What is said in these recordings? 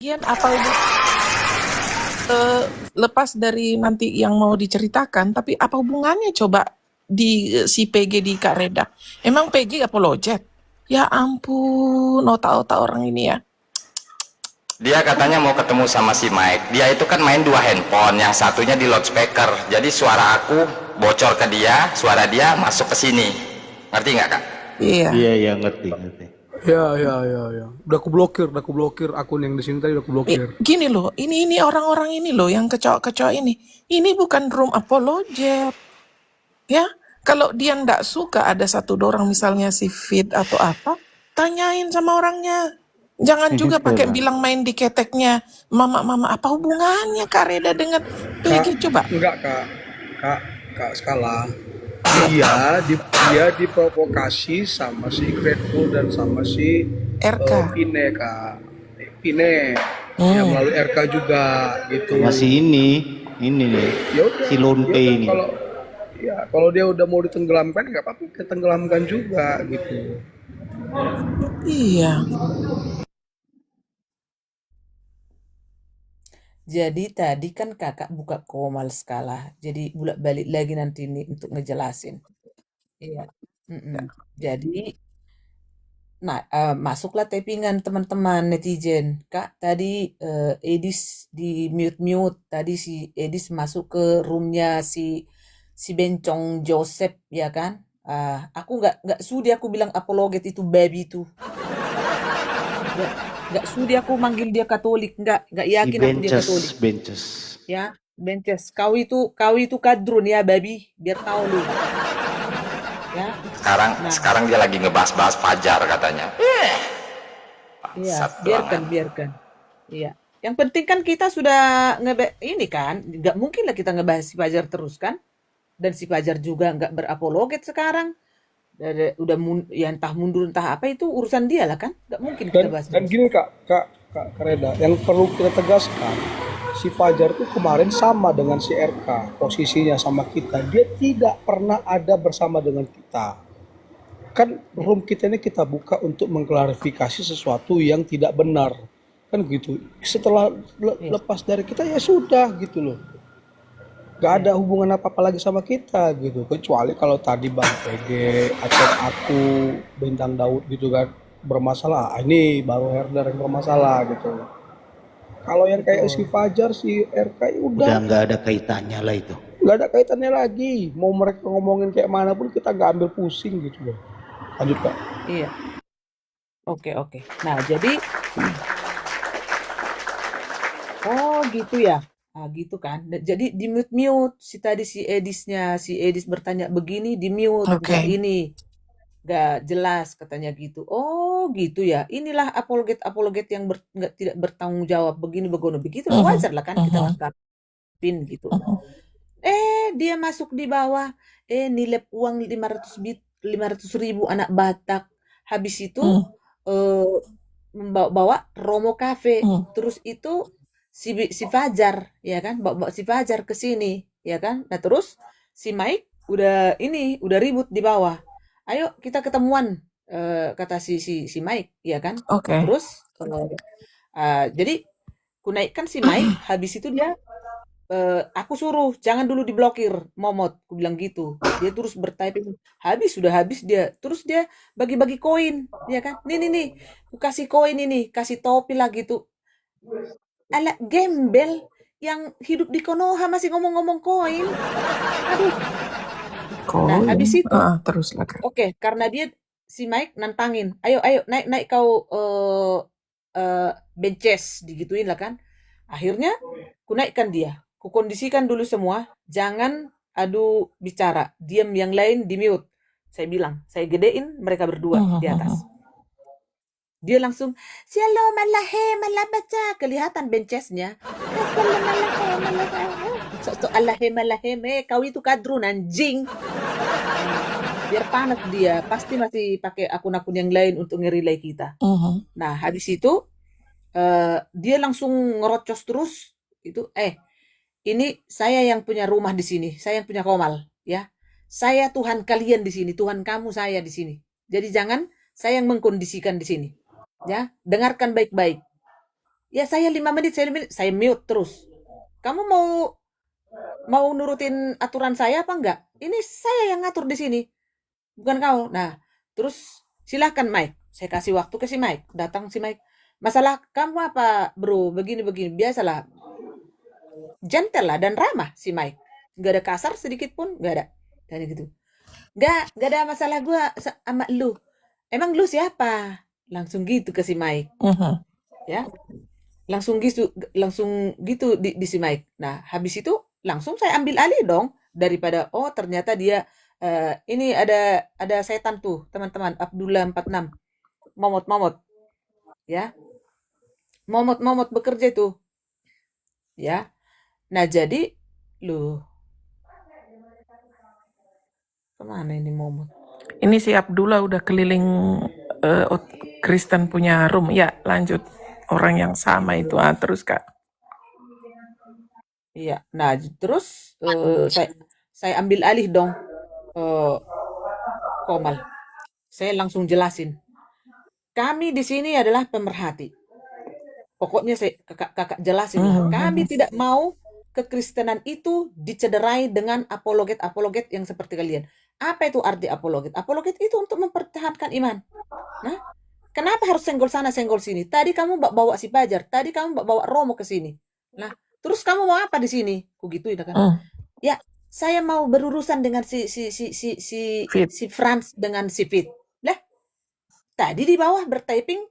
Lagian apa eh, lepas dari nanti yang mau diceritakan, tapi apa hubungannya coba di si PG di Kak Reda? Emang PG apologet? Ya ampun, otak-otak orang ini ya. Dia katanya mau ketemu sama si Mike. Dia itu kan main dua handphone, yang satunya di loudspeaker. Jadi suara aku bocor ke dia, suara dia masuk ke sini. Ngerti nggak, Kak? Iya. Iya, iya, ngerti, ngerti. Ya. Udah aku blokir akun yang di sini tadi udah aku blokir. Gini loh, ini orang-orang ini loh yang kecoak-kecoak ini. Ini bukan room apologet. Ya, kalau dia ndak suka ada satu orang misalnya si Fit atau apa, tanyain sama orangnya. Jangan juga pakai bilang main di keteknya. Mama, apa hubungannya Kak Reda dengan Kak, PG coba? enggak Kak Skala. Dia diprovokasi sama si Grateful dan sama si RK. Pine Kak. Pine yang melalui RK juga gitu. Masih ini nih, Ya udah, si Lonpe ini. Kalau dia udah mau ditenggelamkan nggak apa-apa, ketenggelamkan juga gitu. Iya. Jadi tadi kan kakak buka Komal Skala. Jadi bolak-balik lagi nanti ini untuk ngejelasin. Iya. Mm-mm. Jadi, nah masuklah tappingan teman-teman netizen. Kak tadi Edis di mute-mute. Tadi si Edis masuk ke roomnya si Bencong Joseph ya kan? Aku nggak sudi aku bilang apologet itu babi itu. Nggak sudi aku manggil dia Katolik. Nggak Si yakin aku dia Katolik. Bences. Ya, Bences, kau itu kadrun ya, babi, biar tahu lu. Ya, nah, Sekarang dia lagi ngebahas-bahas Fajar katanya. iya, Bangsat biarkan, doangan. biarkan. Iya. Yang penting kan kita sudah ini kan, nggak mungkin lah kita ngebahas si Fajar terus kan? Dan si Fajar juga nggak berapologet sekarang. Udah ya entah mundur entah apa itu urusan dia lah kan? Nggak mungkin kita bahas Dan terus. gini Kak Reda, yang perlu kita tegaskan, si Fajar itu kemarin sama dengan si RK, posisinya sama kita. Dia tidak pernah ada bersama dengan kita. Kan room kita ini kita buka untuk mengklarifikasi sesuatu yang tidak benar. Kan gitu. Setelah Iya, lepas dari kita ya sudah gitu loh. Gak iya. ada hubungan apa-apa lagi sama kita gitu, kecuali kalau tadi Bang PG atau aku Bintang Daud gitu kan bermasalah. Ini baru Herder yang bermasalah gitu. Kalau yang kayak si Betul. Fajar, si RK ya udah Udah nggak ada kaitannya lah itu. nggak ada kaitannya lagi. Mau mereka ngomongin kayak mana pun kita nggak ambil pusing gitu loh. Lanjut Kak. Iya. Oke, oke. Nah, jadi oh gitu ya. Ah gitu kan. Jadi di mute-mute si Edis bertanya begini di mute, Oke. nggak jelas katanya gitu. Oh gitu ya. Inilah apologet yang nggak tidak bertanggung jawab begini begono begitu lah Mhm, wajar lah kan kita mhm, ngungkapin gitu. mhm, Dia masuk di bawah. Nilai uang 500.000 anak Batak. Habis itu mhm, eh bawa Romo Cafe. mhm, Terus itu si Fajar, ya kan? Bawa si Fajar ke sini, ya kan? Nah, terus si Mike udah ribut di bawah. Ayo kita ketemuan, kata si Mike, ya kan? Nah, oke. terus jadi kunaikkan si Mike, habis itu dia aku suruh jangan dulu diblokir, Momot, aku bilang gitu. Dia terus bertyping, sudah habis dia. Terus dia bagi-bagi koin, ya kan? Nih, aku kasih koin ini, kasih topi lah gitu. Ala gembel yang hidup di Konoha masih ngomong-ngomong koin. Aduh. Nah, habis Koin. itu, Terus lah Kak. oke, karena dia si Mike nantangin, ayo naik kau benches digituin lah kan. Akhirnya ku naikkan dia, ku kondisikan dulu semua, jangan adu bicara, diam yang lain di mute. Saya bilang, saya gedein mereka berdua Mhm, di atas. mhm. Dia langsung, "Shalom alahe malabaca." Kelihatan bencesnya. Shalom alahe malabaca. So alahe malahe, kau itu kadrun anjing. Biar panas dia, pasti masih pakai akun-akun yang lain untuk nge-relay kita. Mhm. Nah, habis itu dia langsung ngerocos terus itu, ini saya yang punya rumah di sini, saya yang punya Komal, ya. Saya Tuhan kalian di sini, Tuhan kamu saya di sini. Jadi jangan saya yang mengkondisikan di sini. Ya, dengarkan baik-baik. Ya saya 5 menit, saya mute terus. Kamu mau nurutin aturan saya apa enggak? Ini saya yang ngatur di sini, bukan kau. Nah, terus silahkan Mike. Saya kasih waktu ke si Mike. Datang si Mike. Masalah kamu apa, bro? Begini-begini. Biasalah. Gentle lah dan ramah si Mike. Nggak ada kasar sedikit pun, nggak ada. Dan gitu. Nggak ada masalah gua sama lu. Emang lu siapa? Langsung gitu ke si Mike. Ya. Langsung gitu di si Mike. Nah, habis itu langsung saya ambil alih dong daripada ternyata dia ini ada setan tuh, teman-teman, Abdullah 46. Momot ya. Momot bekerja itu. Ya. Nah, jadi lu kemana ini momot? Ini si Abdullah udah keliling Kristen punya room. Ya, lanjut. Orang yang sama itu. Terus Kak. Iya. Nah, terus saya ambil alih dong Komal. Saya langsung jelasin. Kami di sini adalah pemerhati. Pokoknya saya kakak jelasin lah. Kami tidak mau kekristenan itu dicederai dengan apologet yang seperti kalian. Apa itu arti apologet? Apologet itu untuk mempertahankan iman. Nah, kenapa harus senggol sana, senggol sini? Tadi kamu bawa si Fajar, tadi kamu bawa Romo ke sini. Nah, terus kamu mau apa di sini? Ku gituin kan. Ya, saya mau berurusan dengan si Franz dengan si Fit. Lah, tadi di bawah bertyping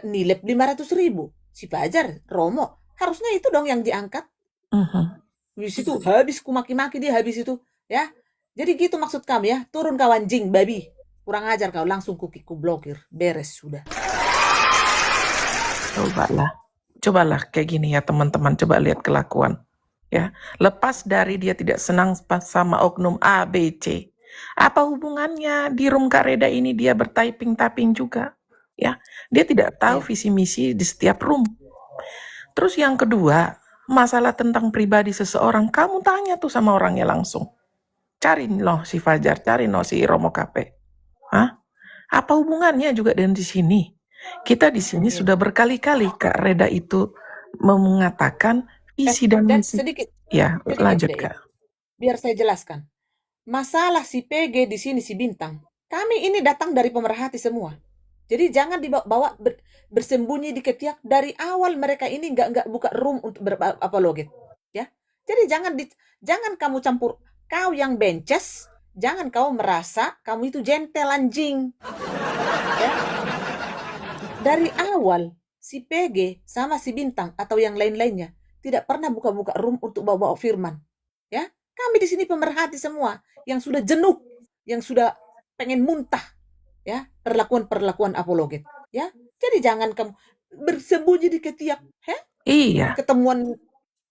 nilep 500.000. Si Fajar, Romo, harusnya itu dong yang diangkat. Habis itu habis ku maki-maki dia habis itu, ya. Jadi gitu maksud kami ya, turun kau anjing babi. Kurang ajar kau, langsung ku blokir. Beres sudah. Cobalah kayak gini ya teman-teman, coba lihat kelakuan. Ya, lepas dari dia tidak senang sama oknum A, B, C. Apa hubungannya di room Kak Reda ini dia bertyping juga? Ya, dia tidak tahu visi misi di setiap room. Terus yang kedua, masalah tentang pribadi seseorang, kamu tanya tuh sama orangnya langsung. Cari loh si Fajar, cari loh si Romo Kape. Apa hubungannya juga dengan di sini? Kita di sini sudah berkali-kali Kak Reda itu mengatakan visi dan misi. Sedikit. Ya, lanjut Kak. Biar saya jelaskan. Masalah si PG di sini si Bintang. Kami ini datang dari pemerhati semua. Jadi jangan dibawa bersembunyi di ketiak. Dari awal mereka ini nggak buka room untuk berapologet, ya. Jadi jangan kamu campur. Kau yang bences, jangan kau merasa kamu itu gentle anjing. Ya. Dari awal si PG sama si Bintang atau yang lain-lainnya tidak pernah buka-buka room untuk bawa firman, ya. Kami di sini pemerhati semua yang sudah jenuh, yang sudah pengen muntah, ya, perlakuan apologet, ya. Jadi jangan kamu bersembunyi di ketiak, Iya. Ketemuan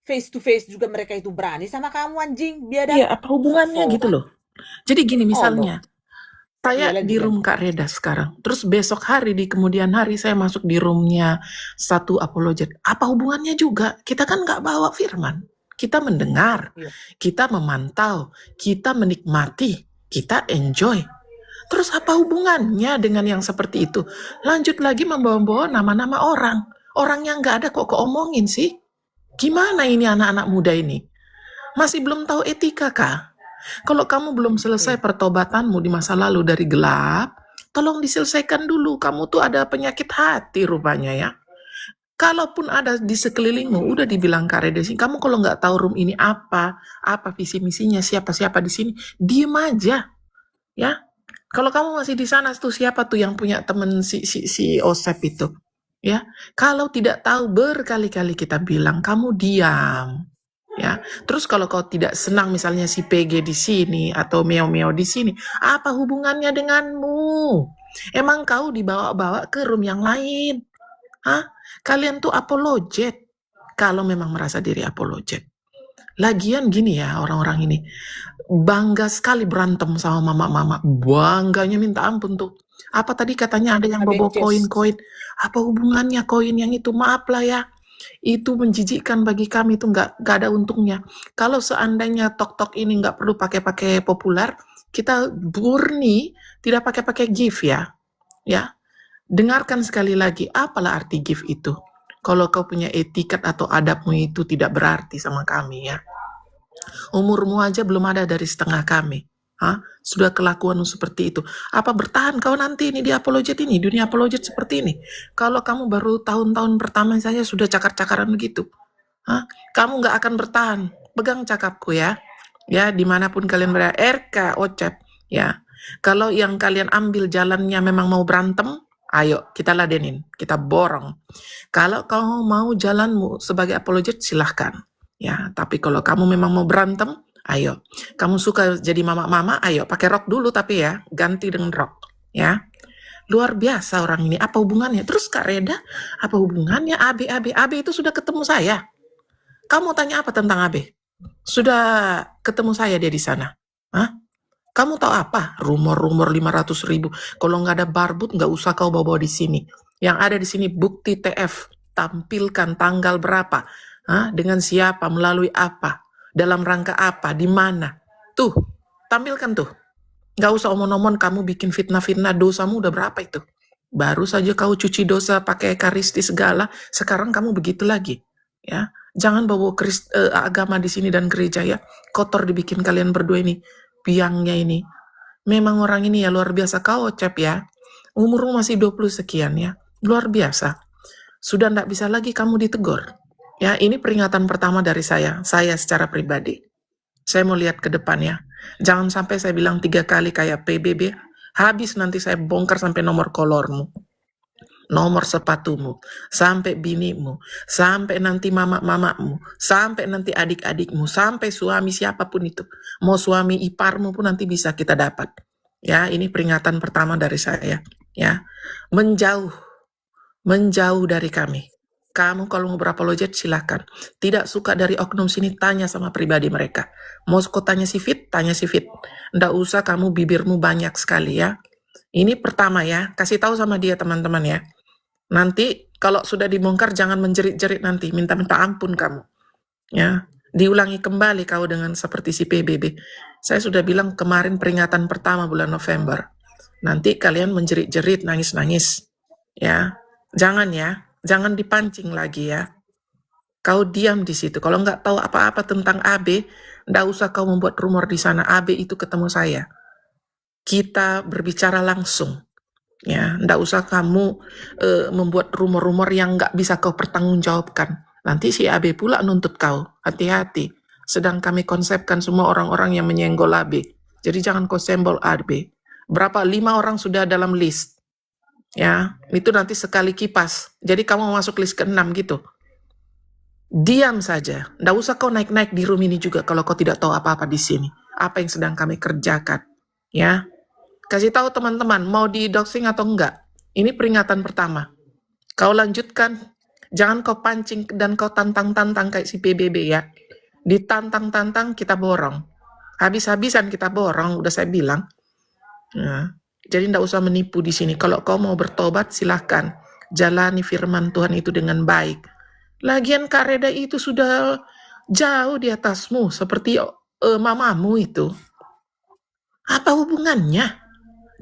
face to face juga mereka itu berani sama kamu anjing, biadab. Iya, apa hubungannya gitu loh. Jadi gini misalnya, saya di room Kak Reda sekarang, terus besok hari di kemudian hari saya masuk di roomnya satu apologet. Apa hubungannya juga? Kita kan nggak bawa firman. Kita mendengar, kita memantau, kita menikmati, kita enjoy. Terus apa hubungannya dengan yang seperti itu? Lanjut lagi membawa-bawa nama-nama orang. Orang yang nggak ada kok omongin sih? Gimana ini anak-anak muda ini? Masih belum tahu etika kah? Kalau kamu belum selesai pertobatanmu di masa lalu dari gelap, tolong diselesaikan dulu. Kamu tuh ada penyakit hati rupanya ya. Kalaupun ada di sekelilingmu, udah dibilang Kak Reda sini, kamu kalau nggak tahu room ini apa visi misinya, siapa-siapa di sini, diem aja, ya. Kalau kamu masih di sana tuh siapa tuh yang punya temen si Osep itu, ya. Kalau tidak tahu berkali-kali kita bilang, kamu diam, ya. Terus kalau kau tidak senang misalnya si PG di sini atau Meo di sini, apa hubungannya denganmu? Emang kau dibawa-bawa ke room yang lain? Kalian tuh apologet kalau memang merasa diri apologet. Lagian gini ya orang-orang ini bangga sekali berantem sama mama-mama, bangganya minta ampun tuh. Apa tadi katanya ada yang bawa koin-koin? Apa hubungannya koin yang itu? Maaf lah ya, itu menjijikkan bagi kami, itu nggak ada untungnya. Kalau seandainya tok-tok ini nggak perlu pakai populer, kita murni tidak pakai gift ya. Dengarkan sekali lagi, apalah arti gift itu? Kalau kau punya etiket atau adabmu itu tidak berarti sama kami ya. Umurmu aja belum ada dari setengah kami. Hah? Sudah kelakuanmu seperti itu. Apa bertahan kau nanti ini di apologet ini, dunia apologet seperti ini? Kalau kamu baru tahun-tahun pertama saja sudah cakar-cakaran begitu. Hah? Kamu nggak akan bertahan. Pegang cakapku ya. Ya, dimanapun kalian berada. RK, Ocep. Ya. Kalau yang kalian ambil jalannya memang mau berantem, ayo kita ladenin, kita borong. Kalau kau mau jalanmu sebagai apologet, silahkan. Ya, tapi kalau kamu memang mau berantem, ayo. Kamu suka jadi mama-mama, ayo pakai rok dulu tapi ya, ganti dengan rok. Ya, luar biasa orang ini. Apa hubungannya? Terus Kak Reda, apa hubungannya AB itu sudah ketemu saya. Kamu tanya apa tentang AB? Sudah ketemu saya dia di sana. Hah? Kamu tahu apa? Rumor-rumor 500.000. Kalau nggak ada barbut, nggak usah kau bawa-bawa di sini. Yang ada di sini bukti TF. Tampilkan tanggal berapa. Hah? Dengan siapa, melalui apa. Dalam rangka apa, di mana. Tuh, tampilkan tuh. Nggak usah omong-omong kamu bikin fitnah-fitnah, dosamu udah berapa itu. Baru saja kau cuci dosa pakai karisti segala, sekarang kamu begitu lagi. Ya, jangan bawa agama di sini dan gereja ya. Kotor dibikin kalian berdua ini. Biangnya ini. Memang orang ini ya luar biasa. Kau Ocep ya. Umurmu masih 20 sekian ya. Luar biasa. Sudah nggak bisa lagi kamu ditegur. Ya, ini peringatan pertama dari saya. Saya secara pribadi. Saya mau lihat ke depan ya. Jangan sampai saya bilang 3 kali kayak PBB. Habis nanti saya bongkar sampai nomor kolormu. Nomor sepatumu, sampai binimu, sampai nanti mama-mamamu, sampai nanti adik-adikmu, sampai suami siapapun itu. Mau suami iparmu pun nanti bisa kita dapat. Ya, ini peringatan pertama dari saya. Ya, menjauh dari kami. Kamu kalau mau berapologet silahkan. Tidak suka dari oknum sini, tanya sama pribadi mereka. Mau kau tanya si Fit, tanya si Fit. Nggak usah kamu bibirmu banyak sekali ya. Ini pertama ya, kasih tahu sama dia teman-teman ya. Nanti kalau sudah dibongkar jangan menjerit-jerit nanti, minta-minta ampun kamu. Ya, diulangi kembali kau dengan seperti si PBB. Saya sudah bilang kemarin peringatan pertama bulan November. Nanti kalian menjerit-jerit, nangis-nangis. Ya, jangan dipancing lagi ya. Kau diam di situ. Kalau nggak tahu apa-apa tentang AB, nggak usah kau membuat rumor di sana. AB itu ketemu saya. Kita berbicara langsung. Ya, ndak usah kamu membuat rumor-rumor yang nggak bisa kau pertanggungjawabkan. Nanti si AB pula nuntut kau. Hati-hati. Sedang kami konsepkan semua orang-orang yang menyenggol AB. Jadi jangan kau sembol AB. Berapa? 5 orang sudah dalam list. Ya, itu nanti sekali kipas. Jadi kamu masuk list ke-6 gitu. Diam saja. Ndak usah kau naik-naik di room ini juga kalau kau tidak tahu apa-apa di sini. Apa yang sedang kami kerjakan. Ya. Kasih tahu teman-teman, mau di doxing atau enggak. Ini peringatan pertama. Kau lanjutkan, jangan kau pancing dan kau tantang-tantang kayak si PBB ya. Ditantang-tantang kita borong. Habis-habisan kita borong, udah saya bilang. Nah, jadi enggak usah menipu di sini. Kalau kau mau bertobat, silahkan. Jalani firman Tuhan itu dengan baik. Lagian Kak Reda itu sudah jauh di atasmu, seperti mamamu itu. Apa hubungannya?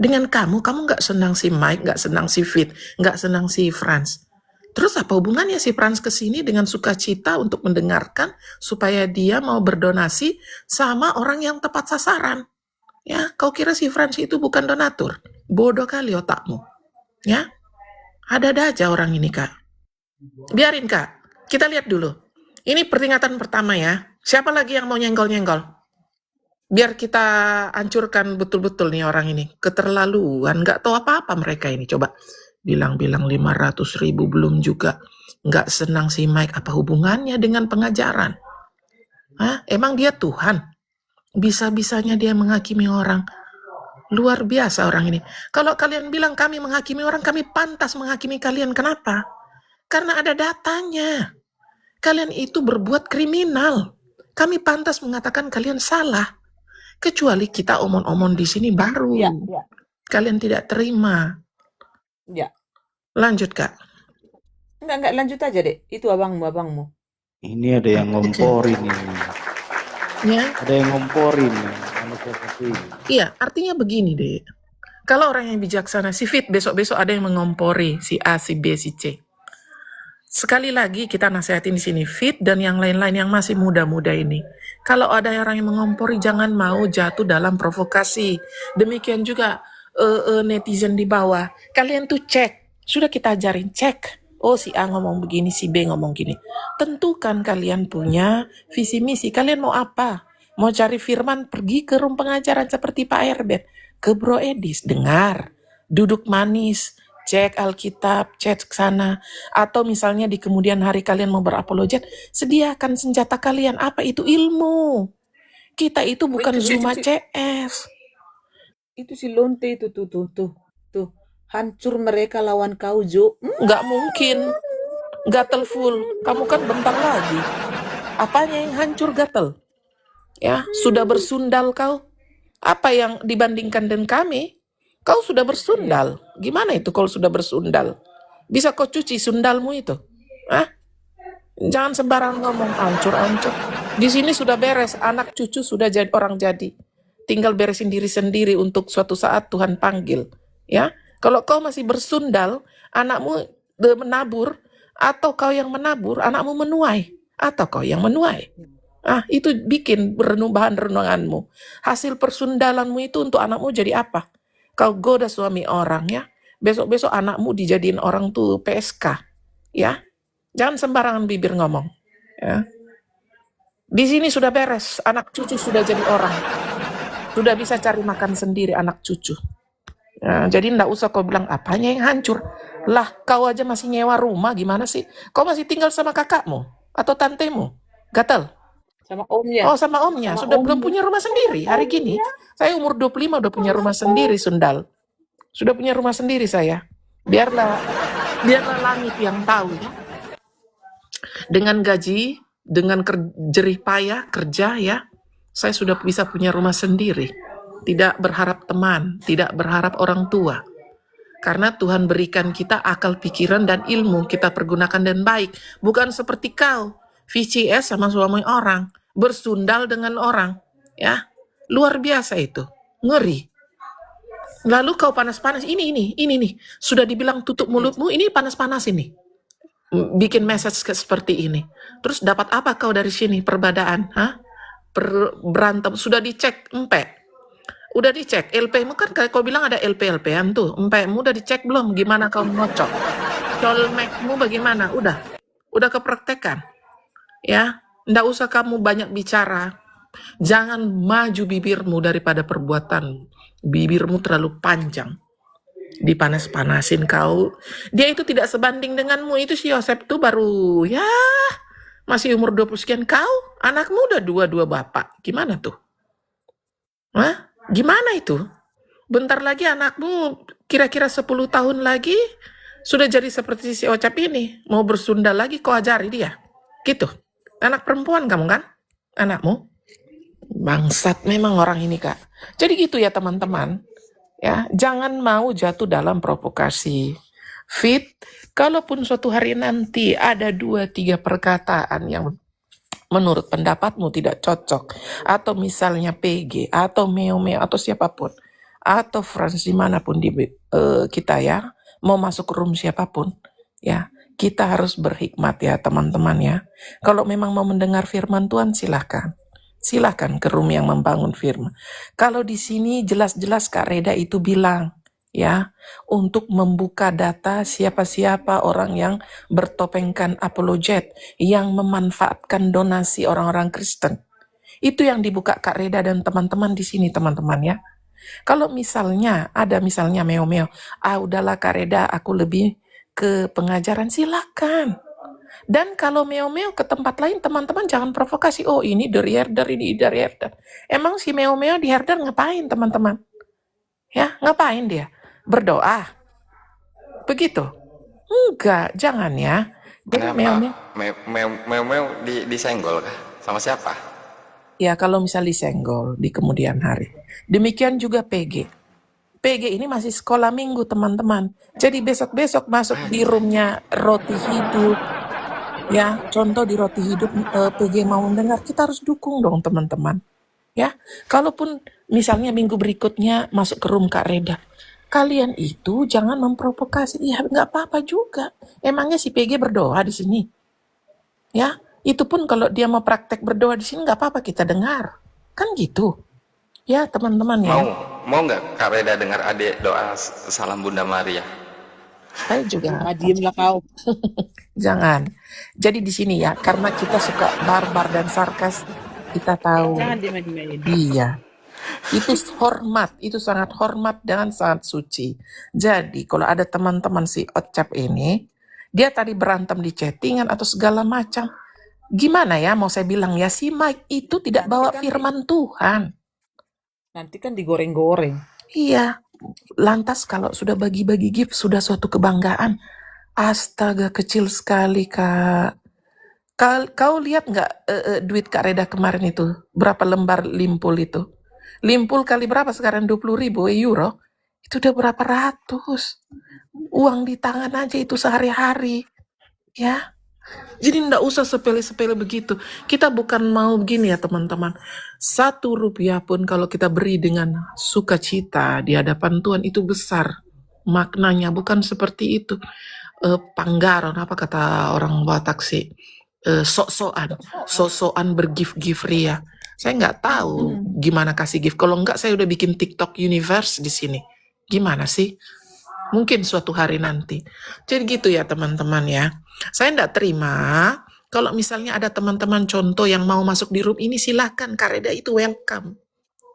Dengan kamu nggak senang si Mike, nggak senang si Fit, nggak senang si Franz. Terus apa hubungannya si Franz kesini dengan sukacita untuk mendengarkan supaya dia mau berdonasi sama orang yang tepat sasaran? Ya, kau kira si Franz itu bukan donatur? Bodoh kali otakmu. Ya, ada aja orang ini Kak. Biarin Kak, kita lihat dulu. Ini peringatan pertama ya. Siapa lagi yang mau nyenggol-nyenggol? Biar kita hancurkan betul-betul nih orang ini. Keterlaluan, nggak tahu apa-apa mereka ini. Coba bilang-bilang 500.000 belum juga. Nggak senang si Mike, apa hubungannya dengan pengajaran? Hah? Emang dia Tuhan? Bisa-bisanya dia menghakimi orang. Luar biasa orang ini. Kalau kalian bilang kami menghakimi orang, kami pantas menghakimi kalian. Kenapa? Karena ada datanya. Kalian itu berbuat kriminal. Kami pantas mengatakan kalian salah. Kecuali kita omong-omong di sini baru. Ya. Kalian tidak terima. Ya. Lanjut, Kak. Enggak, lanjut aja, Dek. Itu abangmu. Ini ada yang ngomporin ini. Ya. Ada yang ngomporin nih. Iya, artinya begini, Dek. Kalau orang yang bijaksana, si Fit besok-besok ada yang mengompori si A, si B, si C. Sekali lagi kita nasihatin di sini, Fit dan yang lain-lain yang masih muda-muda ini. Kalau ada orang yang mengompori, jangan mau jatuh dalam provokasi. Demikian juga netizen di bawah. Kalian tuh cek, sudah kita ajarin cek. Oh, si A ngomong begini, si B ngomong gini. Tentukan kalian punya visi misi. Kalian mau apa? Mau cari firman, pergi ke room pengajaran seperti Pak Herbert. Ke Bro Edis, dengar. Duduk manis, cek Alkitab, cek ke sana. Atau misalnya di kemudian hari kalian mau berapologet, sediakan senjata kalian. Apa itu? Ilmu. Kita itu bukan Zuma CS. Itu si Lonte itu tuh. Hancur mereka lawan kau, Jo. Nggak mungkin. Gatel full. Kamu kan bentar lagi. Apanya yang hancur gatel? Ya, sudah bersundal kau. Apa yang dibandingkan dengan kami? Kau sudah bersundal. Gimana itu kalau sudah bersundal? Bisa kau cuci sundalmu itu? Hah? Jangan sembarang ngomong ancur-ancur. Di sini sudah beres, anak cucu sudah jadi orang jadi. Tinggal beresin diri sendiri untuk suatu saat Tuhan panggil. Ya, kalau kau masih bersundal, anakmu menabur, atau kau yang menabur, anakmu menuai, atau kau yang menuai. Itu bikin bahan renunganmu. Hasil persundalanmu itu untuk anakmu jadi apa? Kau goda suami orang ya. Besok-besok anakmu dijadiin orang tuh PSK. Ya. Jangan sembarangan bibir ngomong. Ya. Di sini sudah beres. Anak cucu sudah jadi orang. Sudah bisa cari makan sendiri anak cucu. Ya, jadi enggak usah kau bilang apanya yang hancur. Lah, kau aja masih nyewa rumah gimana sih? Kau masih tinggal sama kakakmu atau tantemu? Gatel? Sama omnya. Oh, sama omnya. Sama Sudah belum omnya. punya rumah sendiri hari gini. Saya umur 25 udah punya rumah sendiri, Sundal. Sudah punya rumah sendiri saya. Biarlah langit yang tahu ya. Dengan gaji, dengan jerih payah kerja ya, saya sudah bisa punya rumah sendiri. Tidak berharap teman, tidak berharap orang tua. Karena Tuhan berikan kita akal pikiran dan ilmu, kita pergunakan dengan baik. Bukan seperti kau, VCS sama suami orang, bersundal dengan orang, ya. Luar biasa itu, ngeri. Lalu kau panas-panas, ini nih, sudah dibilang tutup mulutmu, ini panas-panas ini. Bikin message seperti ini. Terus dapat apa kau dari sini, perbedaan, berantem, sudah dicek, udah dicek, LP-mu kan kau bilang ada LP-LP-an tuh, empemu udah dicek belum, gimana kau ngocok? Colmekmu bagaimana? Udah kepraktekan. Ya, ndak usah kamu banyak bicara. Jangan maju bibirmu daripada perbuatan. Bibirmu terlalu panjang. Dipanas-panasin kau. Dia itu tidak sebanding denganmu. Itu si Yosef tuh baru ya masih umur 20 sekian. Kau anakmu udah dua bapak. Gimana tuh? Gimana itu? Bentar lagi anakmu kira-kira 10 tahun lagi sudah jadi seperti si Ocap ini. Mau bersundal lagi kau ajari dia. Gitu. Anak perempuan kamu kan? Anakmu? Bangsat memang orang ini, Kak. Jadi gitu ya teman-teman. Ya, jangan mau jatuh dalam provokasi. Fit, kalaupun suatu hari nanti ada 2-3 perkataan yang menurut pendapatmu tidak cocok, atau misalnya PG, atau Meo, atau siapapun, atau Frans dimanapun di kita ya, mau masuk room siapapun, ya, kita harus berhikmat ya teman-teman ya. Kalau memang mau mendengar firman Tuhan silahkan. Silahkan ke room yang membangun firman. Kalau di sini jelas-jelas Kak Reda itu bilang, ya, untuk membuka data siapa-siapa orang yang bertopengkan apologet, yang memanfaatkan donasi orang-orang Kristen. Itu yang dibuka Kak Reda dan teman-teman di sini, teman-teman ya. Kalau misalnya ada misalnya Meo, udahlah Kak Reda, aku lebih ke pengajaran, silakan. Dan kalau Meo ke tempat lain, teman-teman jangan provokasi. Oh, ini dari herder, ini dari herder. Emang si Meo di herder ngapain, teman-teman? Ya, ngapain dia? Berdoa. Begitu? Enggak, jangan ya. Jadi Meo disenggol kah? Sama siapa? Ya, kalau misal disenggol di kemudian hari. Demikian juga PG. PG ini masih sekolah minggu, teman-teman. Jadi besok-besok masuk di roomnya Roti Hidup. Ya, contoh di Roti Hidup PG mau mendengar, kita harus dukung dong teman-teman. Ya, kalaupun misalnya minggu berikutnya masuk ke room Kak Reda, kalian itu jangan memprovokasi. Ya nggak apa-apa juga. Emangnya si PG berdoa di sini? Ya, itu pun kalau dia mau praktek berdoa di sini nggak apa-apa kita dengar. Kan gitu. Ya teman-teman ya. Mau nggak Kak Reda dengar adik doa salam Bunda Maria? Saya juga Diamlah kau. jangan. Jadi di sini ya, karena kita suka barbar dan sarkas, kita tahu. Jangan diem-diemin. Iya. Itu hormat, itu sangat hormat dan sangat suci. Jadi kalau ada teman-teman si Ocap ini, dia tadi berantem di chattingan atau segala macam. Gimana ya mau saya bilang ya, si Mike itu tidak bawa firman Tuhan. Nanti kan digoreng-goreng. Iya, lantas kalau sudah bagi-bagi gift sudah suatu kebanggaan. Astaga, kecil sekali Kak. Kau lihat nggak duit Kak Reda kemarin itu? Berapa lembar limpul itu? Limpul kali berapa sekarang? 20.000 euro? Itu udah berapa ratus? Uang di tangan aja itu sehari-hari. Ya, jadi nggak usah sepele-sepele begitu. Kita bukan mau begini ya teman-teman. 1 rupiah pun kalau kita beri dengan sukacita di hadapan Tuhan itu besar maknanya. Bukan seperti itu. Panggaron, apa kata orang Batak sih? Sok-sokan bergift-gift ria. Saya nggak tahu gimana kasih gift. Kalau nggak saya udah bikin TikTok universe di sini. Gimana sih? Mungkin suatu hari nanti. Jadi gitu ya teman-teman ya. Saya nggak terima kalau misalnya ada teman-teman contoh yang mau masuk di room ini, silakan. Kak Reda itu welcome.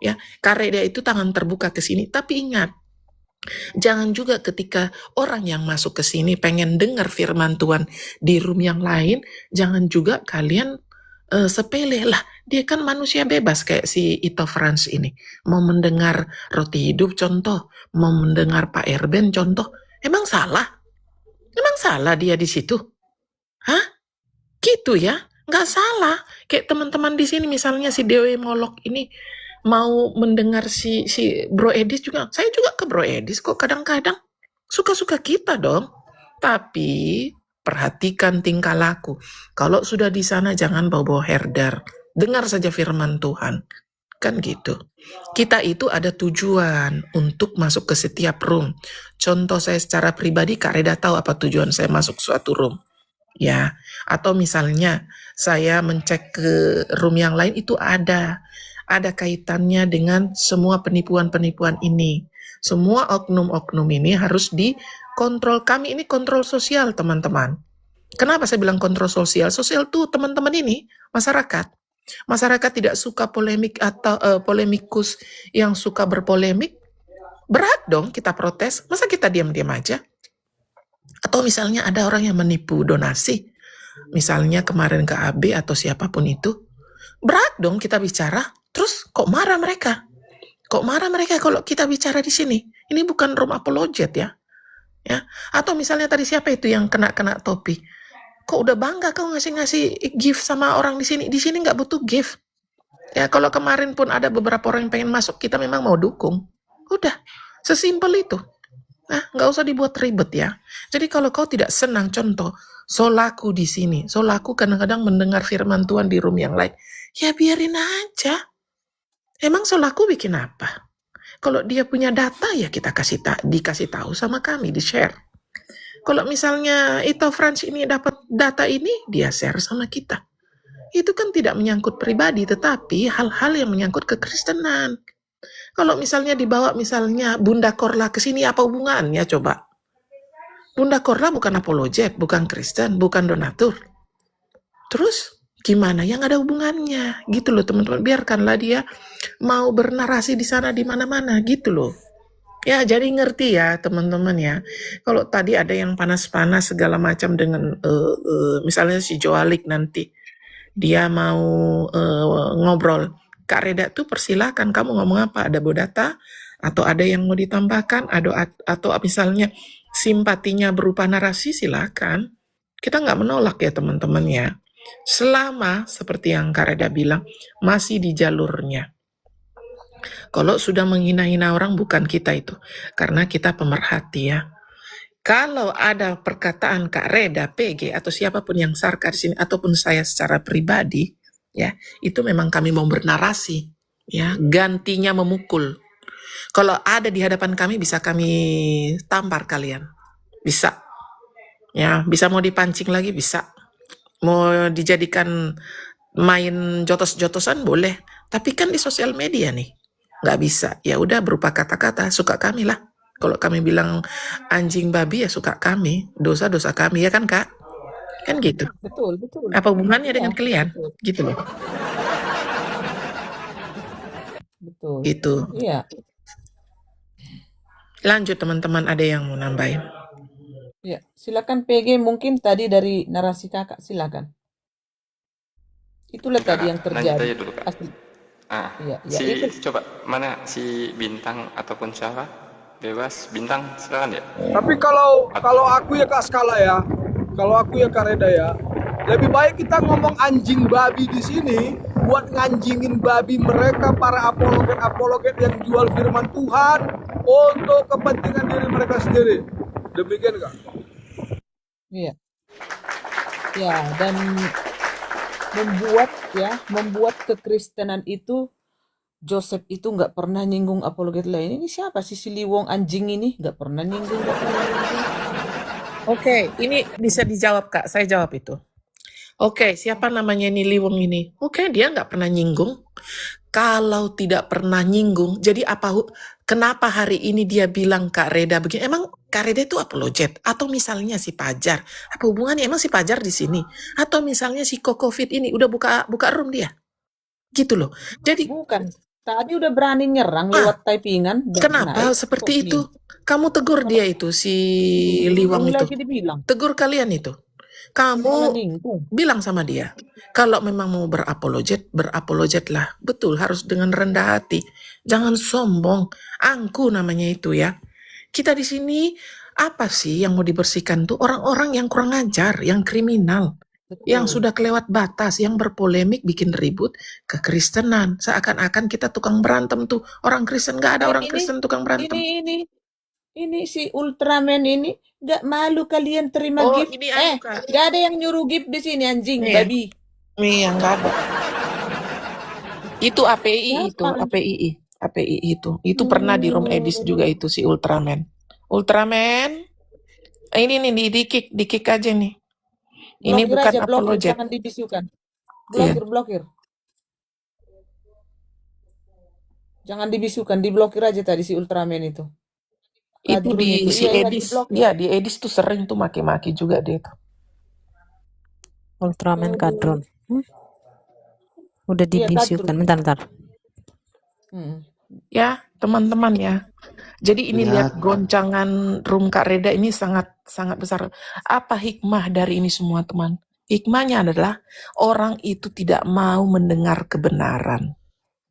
Ya, Kak Reda itu tangan terbuka ke sini. Tapi ingat, jangan juga ketika orang yang masuk ke sini pengen dengar firman Tuhan di room yang lain, jangan juga kalian sepele lah. Dia kan manusia bebas kayak si Ito Franz ini. Mau mendengar Roti Hidup contoh, mau mendengar Pak Erben contoh. Emang salah? Emang salah dia di situ? Hah? Gitu ya? Nggak salah. Kayak teman-teman di sini misalnya si Dewi Molok ini mau mendengar si Bro Edis juga. Saya juga ke Bro Edis kok kadang-kadang. Suka-suka kita dong. Tapi perhatikan tingkah laku. Kalau sudah di sana jangan bawa-bawa herder. Dengar saja firman Tuhan. Kan gitu. Kita itu ada tujuan untuk masuk ke setiap room. Contoh saya secara pribadi, Kak Reda tahu apa tujuan saya masuk suatu room. Ya, atau misalnya saya mencek ke room yang lain itu ada kaitannya dengan semua penipuan-penipuan ini. Semua oknum-oknum ini harus dikontrol. Kami ini kontrol sosial, teman-teman. Kenapa saya bilang kontrol sosial? Sosial tuh teman-teman ini masyarakat. Masyarakat tidak suka polemik atau polemikus yang suka berpolemik. Berat dong kita protes. Masa kita diam-diam aja? Atau misalnya ada orang yang menipu donasi. Misalnya kemarin ke AB atau siapapun itu. Berat dong kita bicara. Terus kok marah mereka? Kok marah mereka kalau kita bicara di sini? Ini bukan room apologet ya. Ya. Atau misalnya tadi siapa itu yang kena topi? Kok udah bangga kau ngasih gift sama orang di sini? Di sini nggak butuh gift. Ya, kalau kemarin pun ada beberapa orang yang pengen masuk, kita memang mau dukung. Udah, sesimpel itu. Nah, nggak usah dibuat ribet ya. Jadi kalau kau tidak senang, contoh, solaku di sini. Solaku kadang-kadang mendengar firman Tuhan di room yang lain. Ya biarin aja. Emang solaku bikin apa? Kalau dia punya data ya kita dikasih tahu sama kami, di-share. Kalau misalnya Ito Franz ini dapat data ini, dia share sama kita. Itu kan tidak menyangkut pribadi, tetapi hal-hal yang menyangkut kekristenan. Kalau misalnya dibawa misalnya Bunda Korla ke sini, apa hubungannya coba? Bunda Korla bukan apologet, bukan Kristen, bukan donatur. Terus gimana yang ada hubungannya? Gitu loh teman-teman, biarkanlah dia mau bernarasi di sana di mana-mana gitu loh. Ya, jadi ngerti ya teman-teman ya. Kalau tadi ada yang panas-panas segala macam dengan misalnya si Joalik nanti dia mau ngobrol. Kak Reda tuh persilakan kamu ngomong apa, ada bodata atau ada yang mau ditambahkan, atau misalnya simpatinya berupa narasi, silakan. Kita nggak menolak ya teman-teman ya. Selama seperti yang Kak Reda bilang masih di jalurnya. Kalau sudah menghina-hina orang bukan kita itu, karena kita pemerhati ya. Kalau ada perkataan Kak Reda, PG atau siapapun yang sarkas di sini ataupun saya secara pribadi, ya itu memang kami mau bernarasi, ya gantinya memukul. Kalau ada di hadapan kami bisa kami tampar kalian. Bisa. Ya, bisa mau dipancing lagi bisa. Mau dijadikan main jotos-jotosan boleh. Tapi kan di sosial media nih. Nggak bisa. Ya udah berupa kata-kata. Suka kami lah. Kalau kami bilang anjing babi ya suka kami. Dosa-dosa kami ya kan Kak? Kan gitu. Betul, betul. Apa hubungannya Iya, dengan kalian? betul, Gitu loh. betul. Itu. Iya, Lanjut teman-teman, ada yang mau nambahin? iya. Silakan PG, mungkin tadi dari narasi kakak, silakan. Itulah Enggak, tadi Kak. yang Lanjut terjadi. aja dulu, Kak. Asli. Ah, Iya, iya. Itu coba mana si Bintang ataupun siapa? Bebas, Bintang silakan ya. Tapi kalau aku ya Kak Skala ya, kalau aku ya Kak Reda ya, lebih baik kita ngomong anjing babi di sini buat nganjingin babi mereka para apologet yang jual firman Tuhan untuk kepentingan diri mereka sendiri. Demikian Kak. iya. Ya, dan membuat kekristenan itu Joseph itu nggak pernah nyinggung apologet lain. Ini siapa sih si Liwong anjing ini? Nggak pernah nyinggung. Oke, ini bisa dijawab Kak, saya jawab itu. Oke, siapa namanya ini Liwong ini? Oke, dia nggak pernah nyinggung. Kalau tidak pernah nyinggung, jadi kenapa hari ini dia bilang Kak Reda begini? Emang Kak Reda itu apologet? Atau misalnya si Pajar? Apa hubungannya emang si Pajar di sini? Atau misalnya si Kokofit ini udah buka room dia? Gitu loh. Jadi Bukan. Tadi udah berani nyerang lewat typingan dan kenapa naik seperti kok itu? Kamu tegur dia itu, si Liwang itu. lagi dibilang. Tegur kalian itu. Kamu Malah ninggung. bilang sama dia, kalau memang mau berapologetlah. Betul, harus dengan rendah hati. Jangan sombong. Angku namanya itu ya. Kita di sini, apa sih yang mau dibersihkan tuh? Orang-orang yang kurang ajar, yang kriminal. Yang Betul. sudah kelewat batas, yang berpolemik, bikin ribut, kekristenan. Seakan-akan kita tukang berantem tuh. Orang Kristen, gak ada orang Kristen tukang berantem. Ini si Ultraman ini gak malu kalian terima Oh, gift. ini anu, Kak. Gak ada yang nyuruh gift di sini anjing Iya. babi. Iya, nggak ada. Itu API itu, Siapa? API itu. Itu pernah di room edis juga itu si Ultraman. Ultraman, ini nih di kick aja nih. Ini Blokir bukan aja, blokir, apologet. jangan dibisukan. Iya. Blokir. Jangan dibisukan, diblokir aja tadi si Ultraman itu. Itu Kadrun di itu. si Iya, edis. diblokir. Iya, di edis tuh sering tuh maki-maki juga dia tuh. Ultraman kadrun. Udah Iya, dibisukan. kadrun. Bentar. Ya, teman-teman ya. Jadi ini lihat goncangan room Kak Reda ini sangat sangat besar. Apa hikmah dari ini semua, teman? Hikmahnya adalah orang itu tidak mau mendengar kebenaran.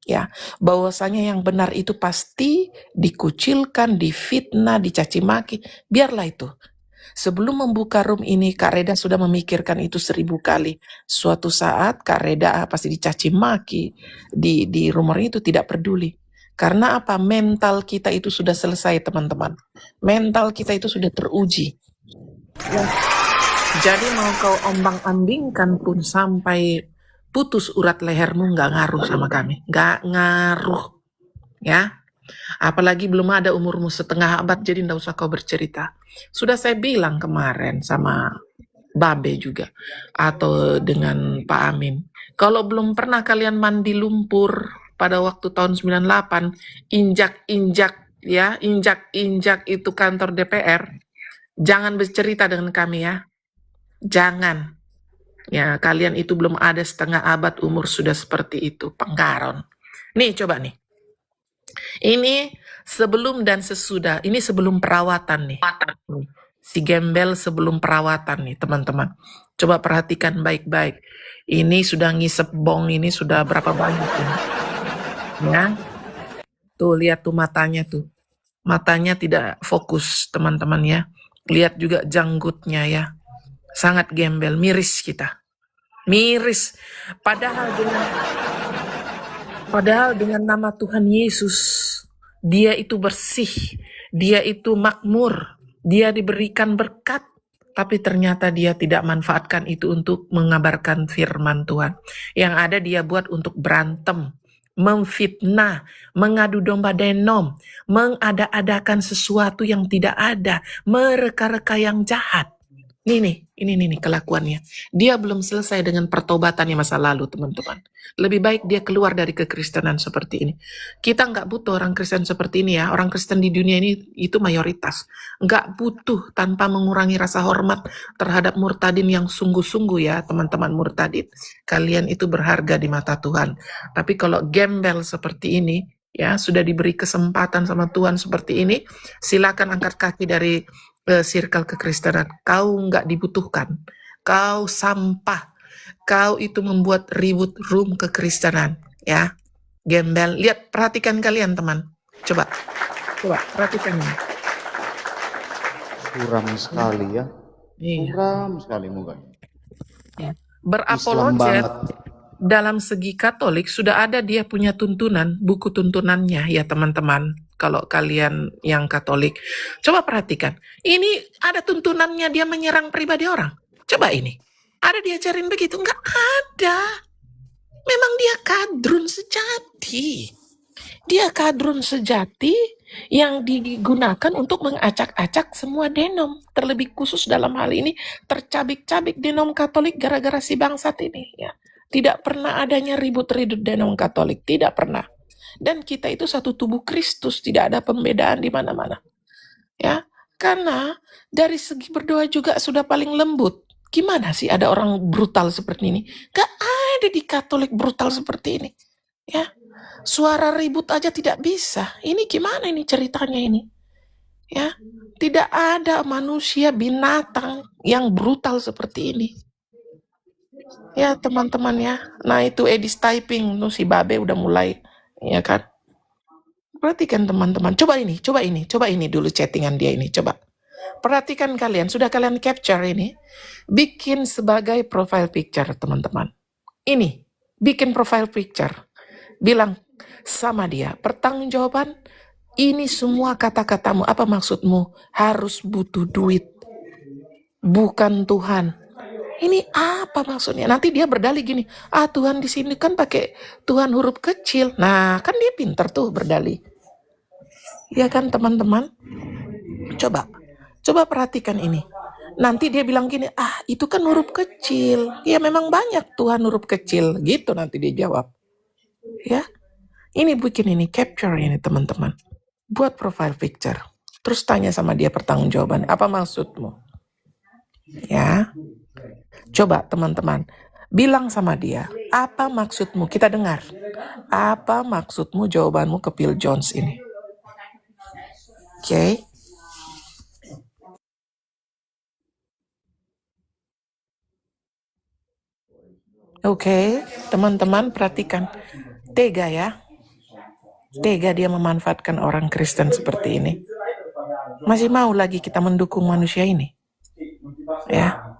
Ya, bahwasanya yang benar itu pasti dikucilkan, difitnah, dicaci maki. Biarlah itu. Sebelum membuka room ini, Kak Reda sudah memikirkan itu 1000 kali. Suatu saat Kak Reda pasti dicaci maki di rumor itu, tidak peduli. Karena apa? Mental kita itu sudah selesai, teman-teman. Mental kita itu sudah teruji. Ya. Jadi mau kau ombang-ambingkan pun sampai putus urat lehermu, nggak ngaruh sama kami. Nggak ngaruh. Ya. Apalagi belum ada umurmu setengah abad, jadi nggak usah kau bercerita. Sudah saya bilang kemarin sama Babe juga, atau dengan Pak Amin. Kalau belum pernah kalian mandi lumpur pada waktu tahun 98, injak itu kantor DPR, jangan bercerita dengan kami ya. Jangan. Ya, kalian itu belum ada setengah abad umur sudah seperti itu, penggaron. Nih, coba nih. Ini sebelum dan sesudah, ini sebelum perawatan nih. Si gembel sebelum perawatan nih teman-teman. Coba perhatikan baik-baik. Ini sudah ngisep bong, ini sudah berapa banyak ini. Ya. Tuh lihat tuh matanya tuh. Matanya tidak fokus teman-teman ya. Lihat juga janggutnya ya. Sangat gembel, miris kita. Miris. Padahal dengan nama Tuhan Yesus, dia itu bersih, dia itu makmur, dia diberikan berkat, tapi ternyata dia tidak manfaatkan itu untuk mengabarkan firman Tuhan. Yang ada dia buat untuk berantem, memfitnah, mengadu domba denom, mengada-adakan sesuatu yang tidak ada, mereka-reka yang jahat. Ini nih kelakuannya. Dia belum selesai dengan pertobatannya masa lalu, teman-teman. Lebih baik dia keluar dari kekristenan seperti ini. Kita nggak butuh orang Kristen seperti ini ya. Orang Kristen di dunia ini itu mayoritas. Nggak butuh tanpa mengurangi rasa hormat terhadap murtadin yang sungguh-sungguh ya, teman-teman murtadin. Kalian itu berharga di mata Tuhan. Tapi kalau gembel seperti ini, ya sudah diberi kesempatan sama Tuhan seperti ini, silakan angkat kaki dari circle kekristenan. Kau nggak dibutuhkan. Kau sampah. Kau itu membuat ribut room kekristenan. Ya, gembel. Lihat, perhatikan kalian teman. Coba perhatikan ini. Suram sekali ya. Iya. Suram sekali mukanya. Ya. Islam Berapologet banget. dalam segi Katolik sudah ada dia punya tuntunan, buku tuntunannya ya teman-teman. Kalau kalian yang Katolik, coba perhatikan. Ini ada tuntunannya dia menyerang pribadi orang. Coba ini. Ada diajarin begitu? Enggak ada. Memang dia kadrun sejati. Dia kadrun sejati yang digunakan untuk mengacak-acak semua denom. Terlebih khusus dalam hal ini tercabik-cabik denom Katolik gara-gara si bangsat ini. Ya. Tidak pernah adanya ribut-ribut denom Katolik. Tidak pernah. Dan kita itu satu tubuh Kristus. Tidak ada pembedaan di mana-mana. Ya, karena dari segi berdoa juga sudah paling lembut. Gimana sih ada orang brutal seperti ini? Gak ada di Katolik brutal seperti ini. Ya, suara ribut aja tidak bisa. Ini gimana ini ceritanya ini? Ya, tidak ada manusia binatang yang brutal seperti ini. Ya teman-teman ya. Nah itu Edis typing tuh si Babe udah mulai, ya kan? Perhatikan teman-teman. Coba ini dulu chattingan dia ini. Coba. Perhatikan kalian, sudah kalian capture ini. Bikin sebagai profile picture teman-teman. Ini, bikin profile picture. Bilang sama dia, pertanggungjawaban, ini semua kata-katamu, apa maksudmu? Harus butuh duit, bukan Tuhan. Ini apa maksudnya? Nanti dia berdalih gini, Tuhan di sini kan pakai Tuhan huruf kecil. Nah, kan dia pintar tuh berdalih. Ya kan teman-teman? Coba perhatikan ini. Nanti dia bilang gini, itu kan huruf kecil. Ya memang banyak Tuhan huruf kecil. Gitu nanti dia jawab. Ya, ini bikin ini, capture ini teman-teman. Buat profile picture. Terus tanya sama dia pertanggungjawaban, apa maksudmu? Ya, coba teman-teman, bilang sama dia, apa maksudmu? Kita dengar. Apa maksudmu jawabanmu ke Phil Jones ini? Oke. Oke, teman-teman perhatikan. Tega ya. Tega dia memanfaatkan orang Kristen seperti ini. Masih mau lagi kita mendukung manusia ini? Ya.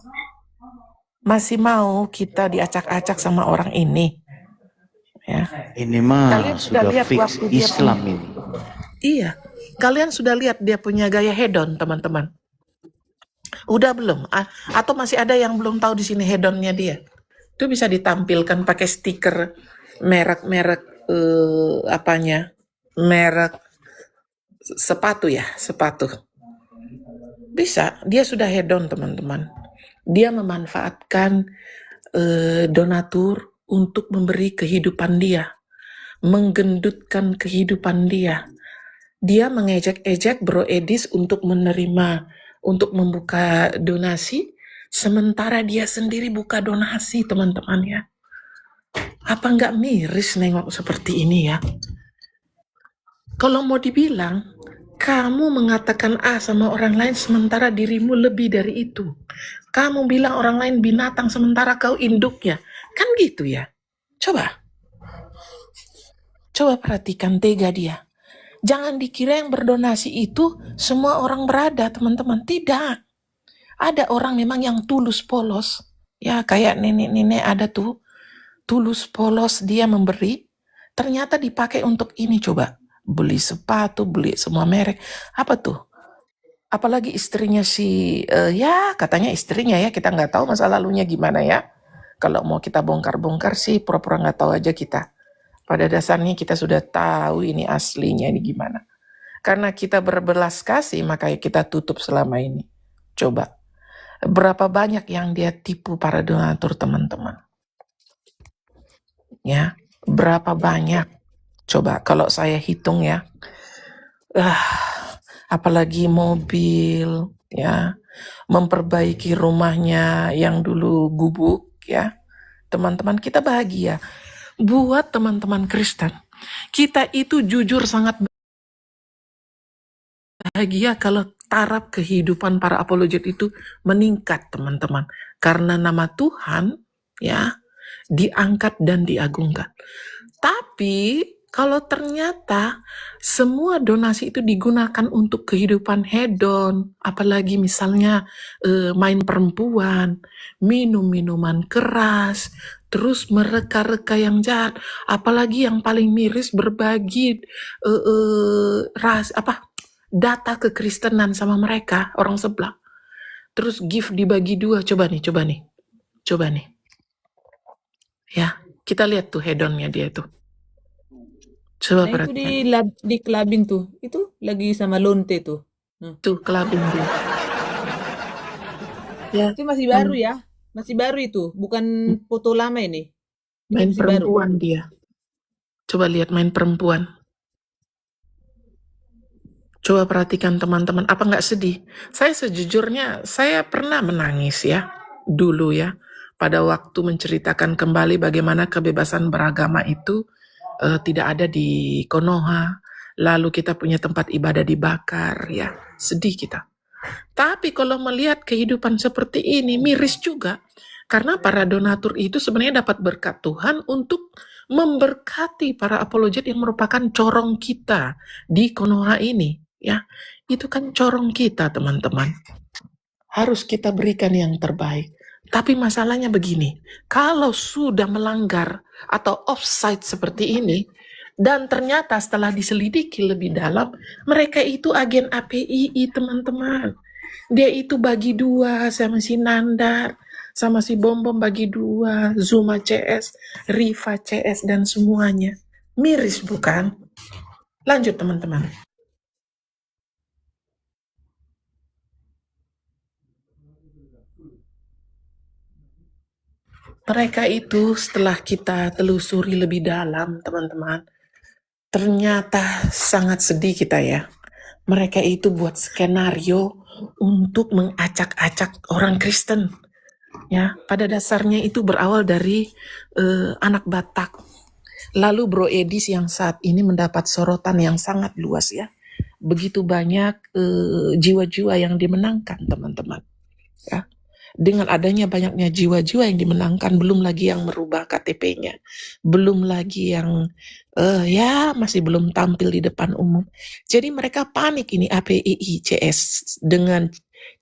Masih mau kita diacak-acak sama orang ini? Ya. Ini mah Kalian sudah sudah lihat fix waktu dia Islam ini. Iya. Kalian sudah lihat dia punya gaya hedon, teman-teman? Udah belum? Atau masih ada yang belum tahu di sini hedonnya dia? Itu bisa ditampilkan pakai stiker merek-merek merek sepatu ya, sepatu. Bisa, dia sudah hedon teman-teman. Dia memanfaatkan donatur untuk memberi kehidupan dia, menggendutkan kehidupan dia. Dia mengejek-ejek Bro Edis untuk menerima, untuk membuka donasi, sementara dia sendiri buka donasi teman-teman ya. Apa nggak miris nengok seperti ini ya? Kalau mau dibilang, kamu mengatakan A sama orang lain sementara dirimu lebih dari itu. Kamu bilang orang lain binatang sementara kau induknya. Kan gitu ya? Coba perhatikan tega dia. Jangan dikira yang berdonasi itu semua orang berada, teman-teman. Tidak. Ada orang memang yang tulus polos. Ya, kayak nenek-nenek ada tuh. Tulus polos dia memberi. Ternyata dipakai untuk ini coba. Beli sepatu, beli semua merek. Apa tuh? Apalagi istrinya ya katanya istrinya ya. Kita nggak tahu masa lalunya gimana ya. Kalau mau kita bongkar-bongkar sih pura-pura nggak tahu aja kita. Pada dasarnya kita sudah tahu ini aslinya ini gimana. Karena kita berbelas kasih, makanya kita tutup selama ini. Coba, berapa banyak yang dia tipu para donatur teman-teman? Ya, berapa banyak? Coba kalau saya hitung ya, apalagi mobil, ya, memperbaiki rumahnya yang dulu gubuk, ya. Teman-teman kita bahagia. Buat teman-teman Kristen, kita itu jujur sangat bahagia kalau taraf kehidupan para apologet itu meningkat, teman-teman. Karena nama Tuhan, ya, diangkat dan diagungkan. Tapi kalau ternyata semua donasi itu digunakan untuk kehidupan hedon, apalagi misalnya main perempuan, minum minuman keras, terus mereka-reka yang jahat, apalagi yang paling miris berbagi data kekristenan sama mereka orang sebelah. Terus gift dibagi dua, coba nih. Ya, kita lihat tuh hedonnya dia tuh. Coba Nah itu perhatikan. di clubbing tuh, itu lagi sama lonte tuh. Tuh clubbing dia. Ya, Itu masih baru ya, masih baru itu, bukan foto lama ini. Itu main masih baru. perempuan dia. Coba lihat main perempuan. Coba perhatikan teman-teman, apa nggak sedih? Saya sejujurnya, saya pernah menangis ya, dulu ya, pada waktu menceritakan kembali bagaimana kebebasan beragama itu tidak ada di Konoha, lalu kita punya tempat ibadah dibakar, ya, sedih kita. Tapi kalau melihat kehidupan seperti ini, miris juga. Karena para donatur itu sebenarnya dapat berkat Tuhan untuk memberkati para apologet yang merupakan corong kita di Konoha ini. Ya, itu kan corong kita, teman-teman. Harus kita berikan yang terbaik. Tapi masalahnya begini, kalau sudah melanggar atau offside seperti ini, dan ternyata setelah diselidiki lebih dalam, mereka itu agen APII, teman-teman. Dia itu bagi dua sama si Nandar, sama si Bom bagi dua, Zuma CS, Riva CS, dan semuanya. Miris bukan? Lanjut teman-teman. Mereka itu setelah kita telusuri lebih dalam, teman-teman, ternyata sangat sedih kita ya. Mereka itu buat skenario untuk mengacak-acak orang Kristen. Ya, pada dasarnya itu berawal dari anak Batak. Lalu Bro Edis yang saat ini mendapat sorotan yang sangat luas ya. Begitu banyak jiwa-jiwa yang dimenangkan, teman-teman. Ya. Dengan adanya banyaknya jiwa-jiwa yang dimenangkan, belum lagi yang merubah KTP-nya, belum lagi yang masih belum tampil di depan umum. Jadi mereka panik ini APII CS dengan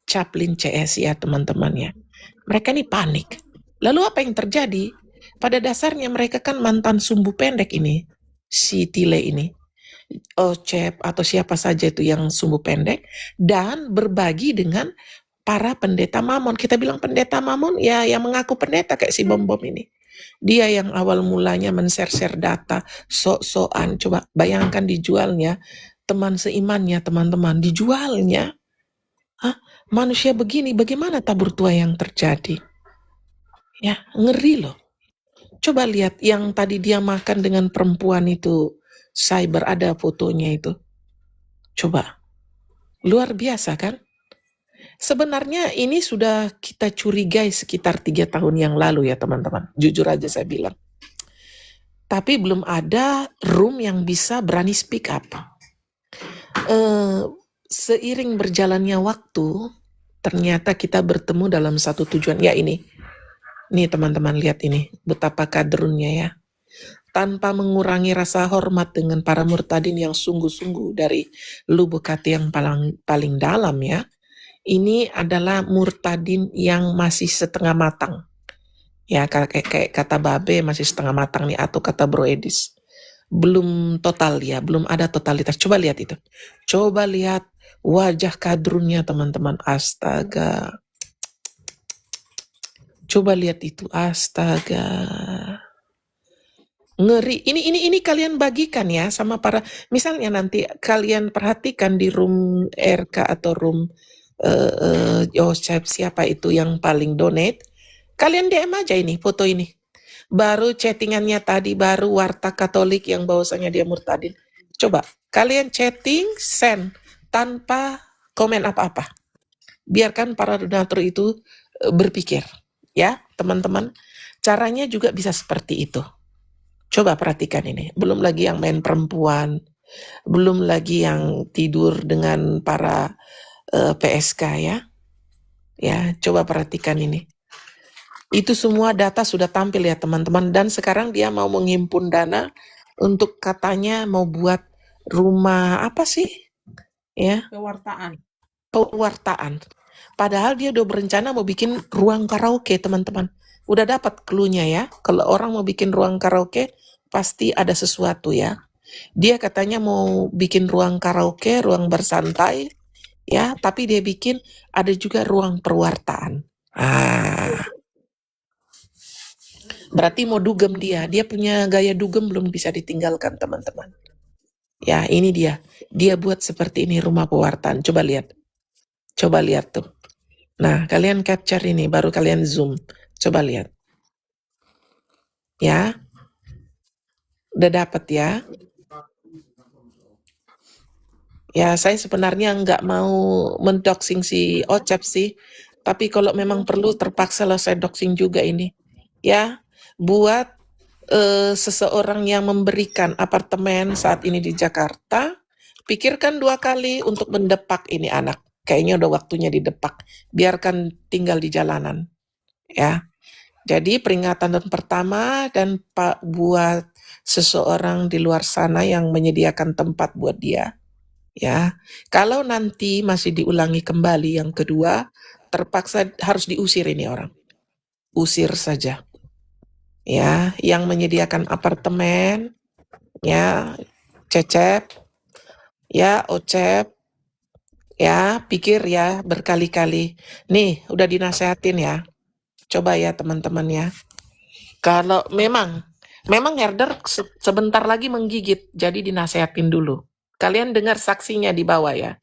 Chaplin CS ya teman-teman ya. Mereka ini panik. Lalu apa yang terjadi? Pada dasarnya mereka kan mantan sumbu pendek ini, si Tile ini. Ocep atau siapa saja itu yang sumbu pendek, dan berbagi dengan para pendeta mamon. Kita bilang pendeta mamon ya yang mengaku pendeta kayak si Bom ini. Dia yang awal mulanya men-share data, sok-sokan. Coba bayangkan dijualnya, teman seimannya teman-teman, dijualnya. Manusia begini, bagaimana tabur tua yang terjadi? Ya, ngeri loh. Coba lihat yang tadi dia makan dengan perempuan itu, cyber ada fotonya itu. Coba, luar biasa kan? Sebenarnya ini sudah kita curigai sekitar 3 tahun yang lalu ya teman-teman. Jujur aja saya bilang. Tapi belum ada room yang bisa berani speak up. Seiring berjalannya waktu, ternyata kita bertemu dalam satu tujuan. Ya ini. Nih teman-teman lihat ini. Betapa kadrunnya ya. Tanpa mengurangi rasa hormat dengan para murtadin yang sungguh-sungguh dari lubuk hati yang paling dalam ya. Ini adalah murtadin yang masih setengah matang. Ya, kayak kata Babe masih setengah matang nih, atau kata Bro Edis. Belum total ya, belum ada totalitas. Coba lihat itu. Coba lihat wajah kadrunnya teman-teman. Astaga. Coba lihat itu, astaga. Ngeri. Ini kalian bagikan ya sama para, misalnya nanti kalian perhatikan di room RK atau room siapa itu yang paling donate, kalian DM aja ini foto ini. Baru chattingannya tadi, baru warta Katolik yang bahwasanya dia murtadin. Coba kalian chatting, send tanpa komen apa-apa. Biarkan para donatur itu berpikir, ya teman-teman. Caranya juga bisa seperti itu. Coba perhatikan ini, belum lagi yang main perempuan, belum lagi yang tidur dengan para PSK ya. Ya, coba perhatikan ini. Itu semua data sudah tampil ya teman-teman, dan sekarang dia mau menghimpun dana untuk katanya mau buat rumah apa sih? Ya, pewartaan. Padahal dia udah berencana mau bikin ruang karaoke, teman-teman. Udah dapat clue-nya ya. Kalau orang mau bikin ruang karaoke, pasti ada sesuatu ya. Dia katanya mau bikin ruang karaoke, ruang bersantai, ya. Tapi dia bikin ada juga ruang perwartaan. Berarti mau dugem dia. Dia punya gaya dugem belum bisa ditinggalkan, teman-teman. Ya, ini dia. Dia buat seperti ini rumah pewartaan. Coba lihat. Coba lihat tuh. Nah, kalian capture ini, baru kalian zoom. Coba lihat. Ya. Udah dapat ya. Ya, saya sebenarnya nggak mau mendoxing si Ocep sih. Tapi kalau memang perlu, terpaksa lah saya doxing juga ini. Ya, buat seseorang yang memberikan apartemen saat ini di Jakarta, pikirkan 2 kali untuk mendepak ini anak. Kayaknya udah waktunya didepak. Biarkan tinggal di jalanan. Ya. Jadi peringatan pertama dan Pak buat seseorang di luar sana yang menyediakan tempat buat dia. Ya. Kalau nanti masih diulangi kembali yang kedua, terpaksa harus diusir ini orang. Usir saja. Ya, yang menyediakan apartemen, ya, Cecep, ya, Ocep, ya, pikir ya berkali-kali. Nih, udah dinasehatin ya. Coba ya teman-teman ya. Kalau memang herder sebentar lagi menggigit, jadi dinasehatin dulu. Kalian dengar saksinya di bawah ya.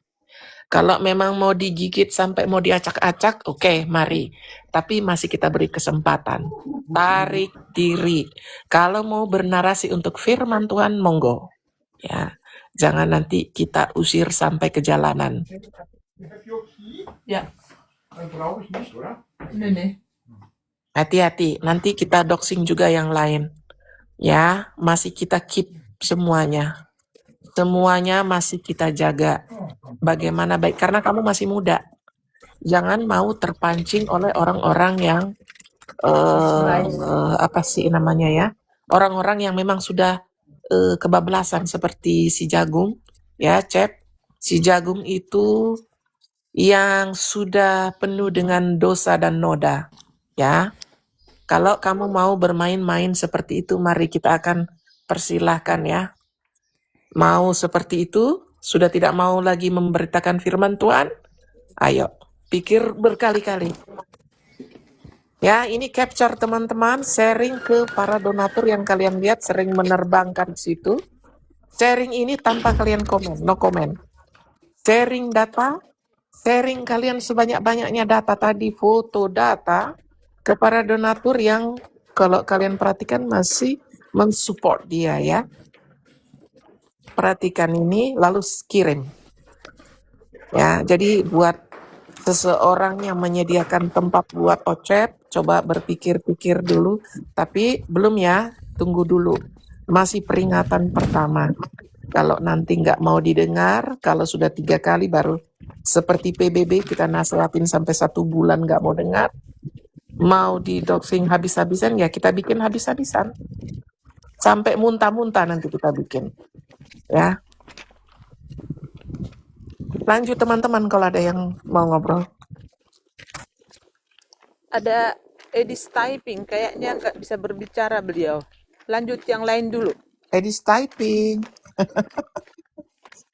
Kalau memang mau digigit sampai mau diacak-acak, oke, mari. Tapi masih kita beri kesempatan. Tarik diri. Kalau mau bernarasi untuk firman Tuhan, monggo. Ya, jangan nanti kita usir sampai ke jalanan. Ya. Ini. Hati-hati, nanti kita doxing juga yang lain. Ya, masih kita keep semuanya. Semuanya masih kita jaga. Bagaimana baik, karena kamu masih muda. Jangan mau terpancing oleh orang-orang yang apa sih namanya ya? Orang-orang yang memang sudah kebablasan seperti si Jagung, ya, Cep. Si Jagung itu yang sudah penuh dengan dosa dan noda, ya. Kalau kamu mau bermain-main seperti itu, mari kita akan persilahkan ya. Mau seperti itu, sudah tidak mau lagi memberitakan firman Tuhan, ayo, pikir berkali-kali. Ya, ini capture teman-teman, sharing ke para donatur yang kalian lihat sering menerbangkan di situ. Sharing ini tanpa kalian komen, no comment. Sharing data, sharing kalian sebanyak-banyaknya data tadi, foto data, ke para donatur yang kalau kalian perhatikan masih mensupport dia ya. Perhatikan ini, lalu kirim. Ya, jadi buat seseorang yang menyediakan tempat buat Ocep, coba berpikir-pikir dulu. Tapi belum ya, tunggu dulu. Masih peringatan pertama. Kalau nanti nggak mau didengar, kalau sudah 3 kali baru seperti PBB kita nasihatin sampai 1 bulan nggak mau dengar. Mau di doxing habis-habisan, ya kita bikin habis-habisan. Sampai muntah-muntah nanti kita bikin. Ya. Lanjut teman-teman kalau ada yang mau ngobrol. Ada Edis typing, kayaknya nggak bisa berbicara beliau. Lanjut yang lain dulu. Edis typing.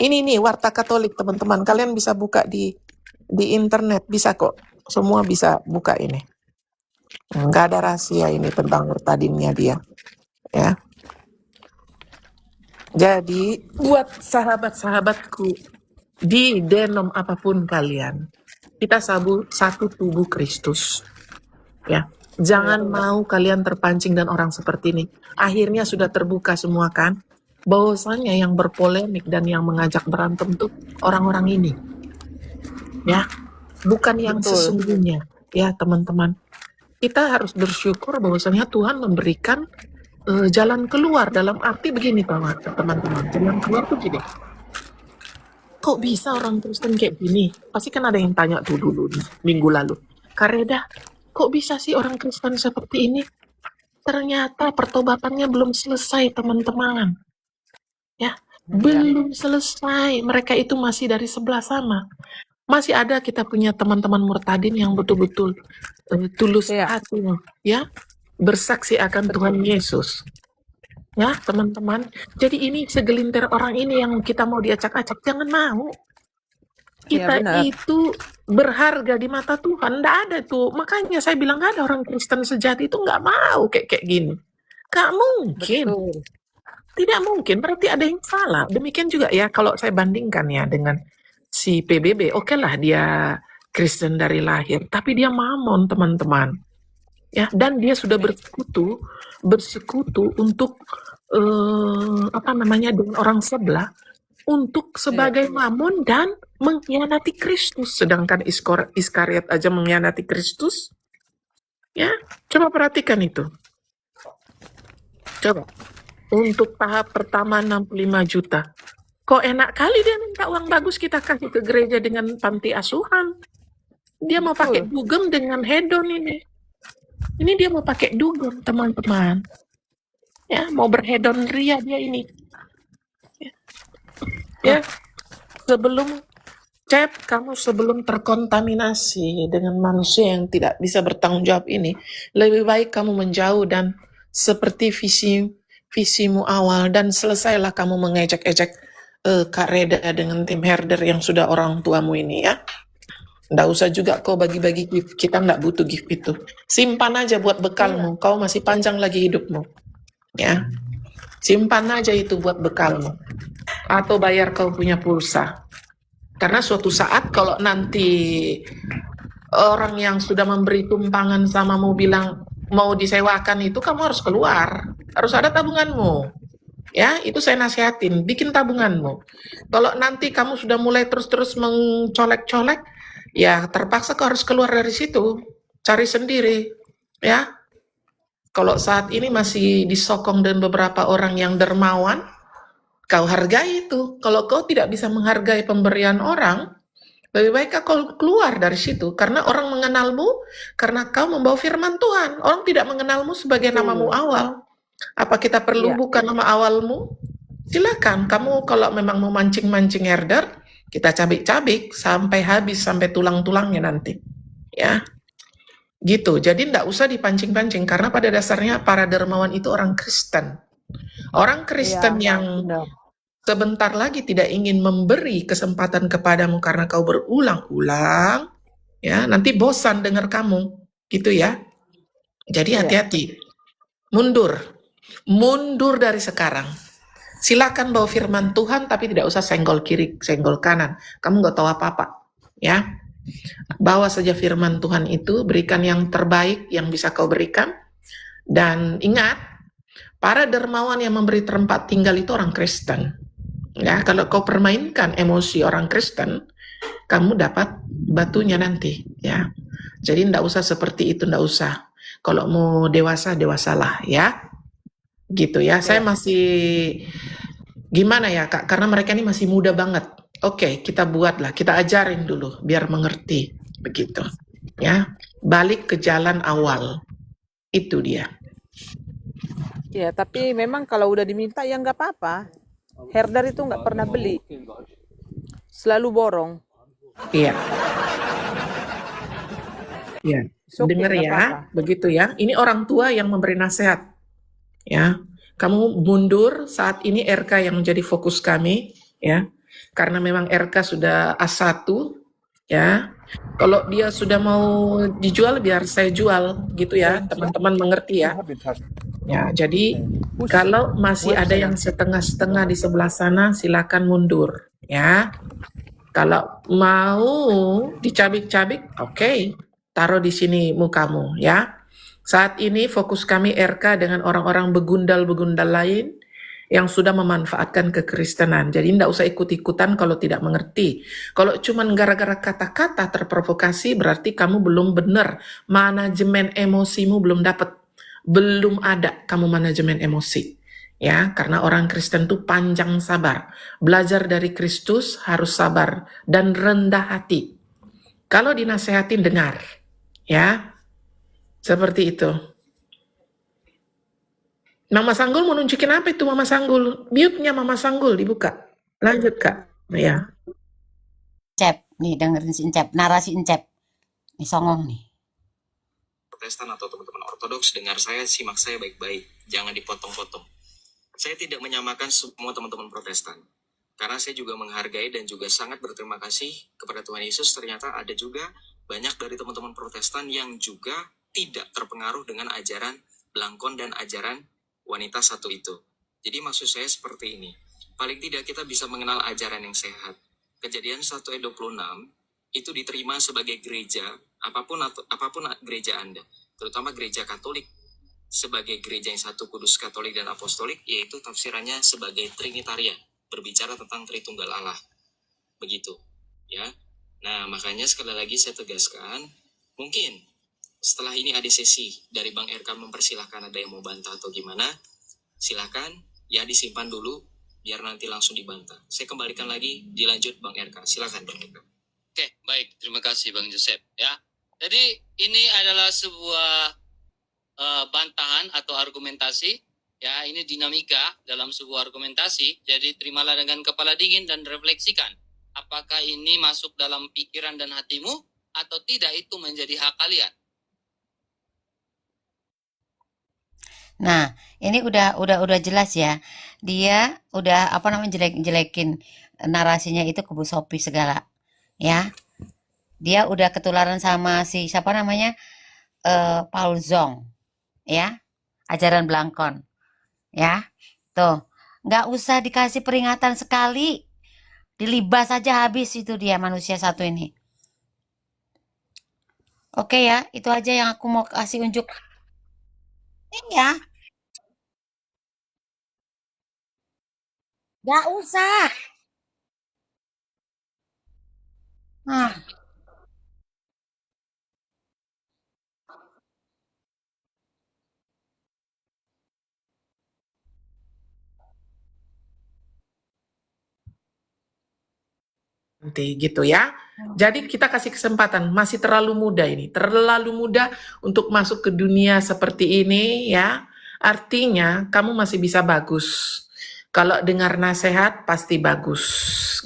Ini nih Warta Katolik teman-teman. Kalian bisa buka di internet, bisa kok. Semua bisa buka ini. Nggak ada rahasia ini tentang murtadinnya dia. Ya. Jadi buat sahabat-sahabatku di denom apapun kalian, kita satu tubuh Kristus. Ya, jangan mau kalian terpancing dan orang seperti ini. Akhirnya sudah terbuka semua kan, bahwasanya yang berpolemik dan yang mengajak berantem tuh orang-orang ini. Ya, bukan yang Betul. sesungguhnya. Ya, teman-teman. Kita harus bersyukur bahwasanya Tuhan memberikan jalan keluar, dalam arti begini teman-teman. Jalan keluar tuh gini. Kok bisa orang Kristen kayak gini? Pasti kan ada yang tanya tuh dulu nih, minggu lalu. Kak Reda, kok bisa sih orang Kristen seperti ini? Ternyata pertobatannya belum selesai, teman-teman. Ya, belum selesai. Mereka itu masih dari sebelah sama. Masih ada kita punya teman-teman murtadin yang betul-betul tulus Iya. hatinya, ya, bersaksi akan Tuhan Yesus. Ya, teman-teman. Jadi ini segelintir orang ini yang kita mau diacak-acak, jangan mau. Iya, Kita benar. itu berharga di mata Tuhan, nggak ada tuh. Makanya saya bilang nggak ada orang Kristen sejati itu nggak mau kayak gini. Nggak mungkin. Betul. Tidak mungkin, berarti ada yang salah. Demikian juga ya, kalau saya bandingkan ya dengan si PBB, oke lah dia Kristen dari lahir, tapi dia mamon, teman-teman. Ya, dan dia sudah bersekutu untuk dengan orang sebelah untuk sebagai mamon dan mengkhianati Kristus. Sedangkan Iskariot aja mengkhianati Kristus. Ya, coba perhatikan itu. Coba. Untuk tahap pertama 65 juta. Kok enak kali dia minta uang bagus kita kasih ke gereja dengan panti asuhan. Dia mau pakai dugem dengan hedon ini. Ini dia mau pakai dugem, teman-teman. Ya, mau berhedon ria dia ini. Ya. Kamu sebelum terkontaminasi dengan manusia yang tidak bisa bertanggung jawab ini, lebih baik kamu menjauh dan seperti visimu awal, dan selesailah kamu mengejek-ejek Kak Reda dengan tim herder yang sudah orang tuamu ini ya. Nggak usah juga kau bagi-bagi gift, kita nggak butuh gift itu. Simpan aja buat bekalmu, kau masih panjang lagi hidupmu. Ya, simpan aja itu buat bekalmu. Atau bayar kau punya pulsa. Karena suatu saat kalau nanti orang yang sudah memberi tumpangan samamu bilang mau disewakan itu, kamu harus keluar. Harus ada tabunganmu. Ya, itu saya nasihatin, bikin tabunganmu. Kalau nanti kamu sudah mulai terus-terus mencolek-colek, ya terpaksa kau harus keluar dari situ. Cari sendiri. Ya. Kalau saat ini masih disokong dan beberapa orang yang dermawan, kau hargai itu. Kalau kau tidak bisa menghargai pemberian orang, lebih baik kau keluar dari situ. Karena orang mengenalmu karena kau membawa firman Tuhan. Orang tidak mengenalmu sebagai namamu awal. Apa kita perlu bukan nama awalmu? Silakan. Kamu kalau memang mau mancing-mancing herder, kita cabik-cabik sampai habis, sampai tulang-tulangnya nanti. Ya. Gitu. Jadi tidak usah dipancing-pancing. Karena pada dasarnya para dermawan itu orang Kristen. Orang Kristen yang sebentar lagi tidak ingin memberi kesempatan kepadamu karena kau berulang-ulang, ya nanti bosan dengar kamu, gitu ya. Jadi hati-hati, mundur dari sekarang. Silakan bawa firman Tuhan, tapi tidak usah senggol kiri, senggol kanan. Kamu nggak tahu apa-apa, ya. Bawa saja firman Tuhan itu, berikan yang terbaik yang bisa kau berikan, dan ingat, para dermawan yang memberi tempat tinggal itu orang Kristen. Ya, kalau kau permainkan emosi orang Kristen, kamu dapat batunya nanti, ya. Jadi ndak usah seperti itu, ndak usah. Kalau mau dewasa, dewasalah, ya. Gitu ya. Saya masih gimana ya, Kak? Karena mereka ini masih muda banget. Oke, kita buatlah, kita ajarin dulu biar mengerti, begitu. Ya, balik ke jalan awal. Itu dia. Ya, tapi memang kalau udah diminta ya nggak apa-apa. Herder itu nggak pernah beli, selalu borong. Iya. Iya. Dengar ya, begitu ya. Ini orang tua yang memberi nasihat. Ya, kamu mundur saat ini RK yang menjadi fokus kami, ya. Karena memang RK sudah A1, ya. Kalau dia sudah mau dijual, biar saya jual, gitu ya, teman-teman mengerti ya. Ya, jadi kalau masih ada yang setengah-setengah di sebelah sana, silakan mundur, ya. Kalau mau dicabik-cabik, oke, taruh di sini mukamu, ya. Saat ini fokus kami RK dengan orang-orang begundal-begundal lain yang sudah memanfaatkan kekristenan. Jadi tidak usah ikut-ikutan kalau tidak mengerti. Kalau cuman gara-gara kata-kata terprovokasi, berarti kamu belum benar. Manajemen emosimu belum dapat. Belum ada kamu manajemen emosi. Ya, karena orang Kristen itu panjang sabar. Belajar dari Kristus harus sabar dan rendah hati. Kalau dinasehatin dengar. Ya, seperti itu. Mama Sanggul mau nunjukin apa itu Mama Sanggul? Mute-nya Mama Sanggul dibuka. Lanjut Kak. Ya. Encep, nih dengerin si Encep, narasi Encep. Nih songong nih. Protestan atau teman-teman ortodoks, dengar saya, simak saya baik-baik, jangan dipotong-potong. Saya tidak menyamakan semua teman-teman Protestan, karena saya juga menghargai dan juga sangat berterima kasih kepada Tuhan Yesus. Ternyata ada juga banyak dari teman-teman Protestan yang juga tidak terpengaruh dengan ajaran Blangkon dan ajaran wanita satu itu. Jadi maksud saya seperti ini, paling tidak kita bisa mengenal ajaran yang sehat. Kejadian 1 ayat 26 itu diterima sebagai gereja, apapun gereja Anda, terutama gereja Katolik, sebagai gereja yang satu, kudus, katolik, dan apostolik, yaitu tafsirannya sebagai Trinitarian, berbicara tentang Tritunggal Allah. Begitu, ya. Nah, makanya sekali lagi saya tegaskan, mungkin setelah ini ada sesi dari Bang RK mempersilahkan ada yang mau bantah atau gimana, silakan, ya disimpan dulu, biar nanti langsung dibantah. Saya kembalikan lagi, dilanjut Bang RK. Silakan Bang RK. Oke, baik. Terima kasih Bang Joseph. Ya, jadi ini adalah sebuah bantahan atau argumentasi. Ya, ini dinamika dalam sebuah argumentasi. Jadi terimalah dengan kepala dingin dan refleksikan. Apakah ini masuk dalam pikiran dan hatimu atau tidak, itu menjadi hak kalian. Nah, ini udah jelas ya. Dia udah jelek-jelekin narasinya itu ke Bu Sophie segala. Ya. Dia udah ketularan sama si siapa namanya? Paul Zong. Ya. Ajaran Blangkon. Ya. Tuh, nggak usah dikasih peringatan sekali. Dilibas aja habis itu dia manusia satu ini. Oke ya, itu aja yang aku mau kasih unjuk. Iya. Nggak usah. Nah, Nanti gitu ya. Jadi kita kasih kesempatan, masih terlalu muda ini, terlalu muda untuk masuk ke dunia seperti ini ya. Artinya kamu masih bisa bagus. Kalau dengar nasihat pasti bagus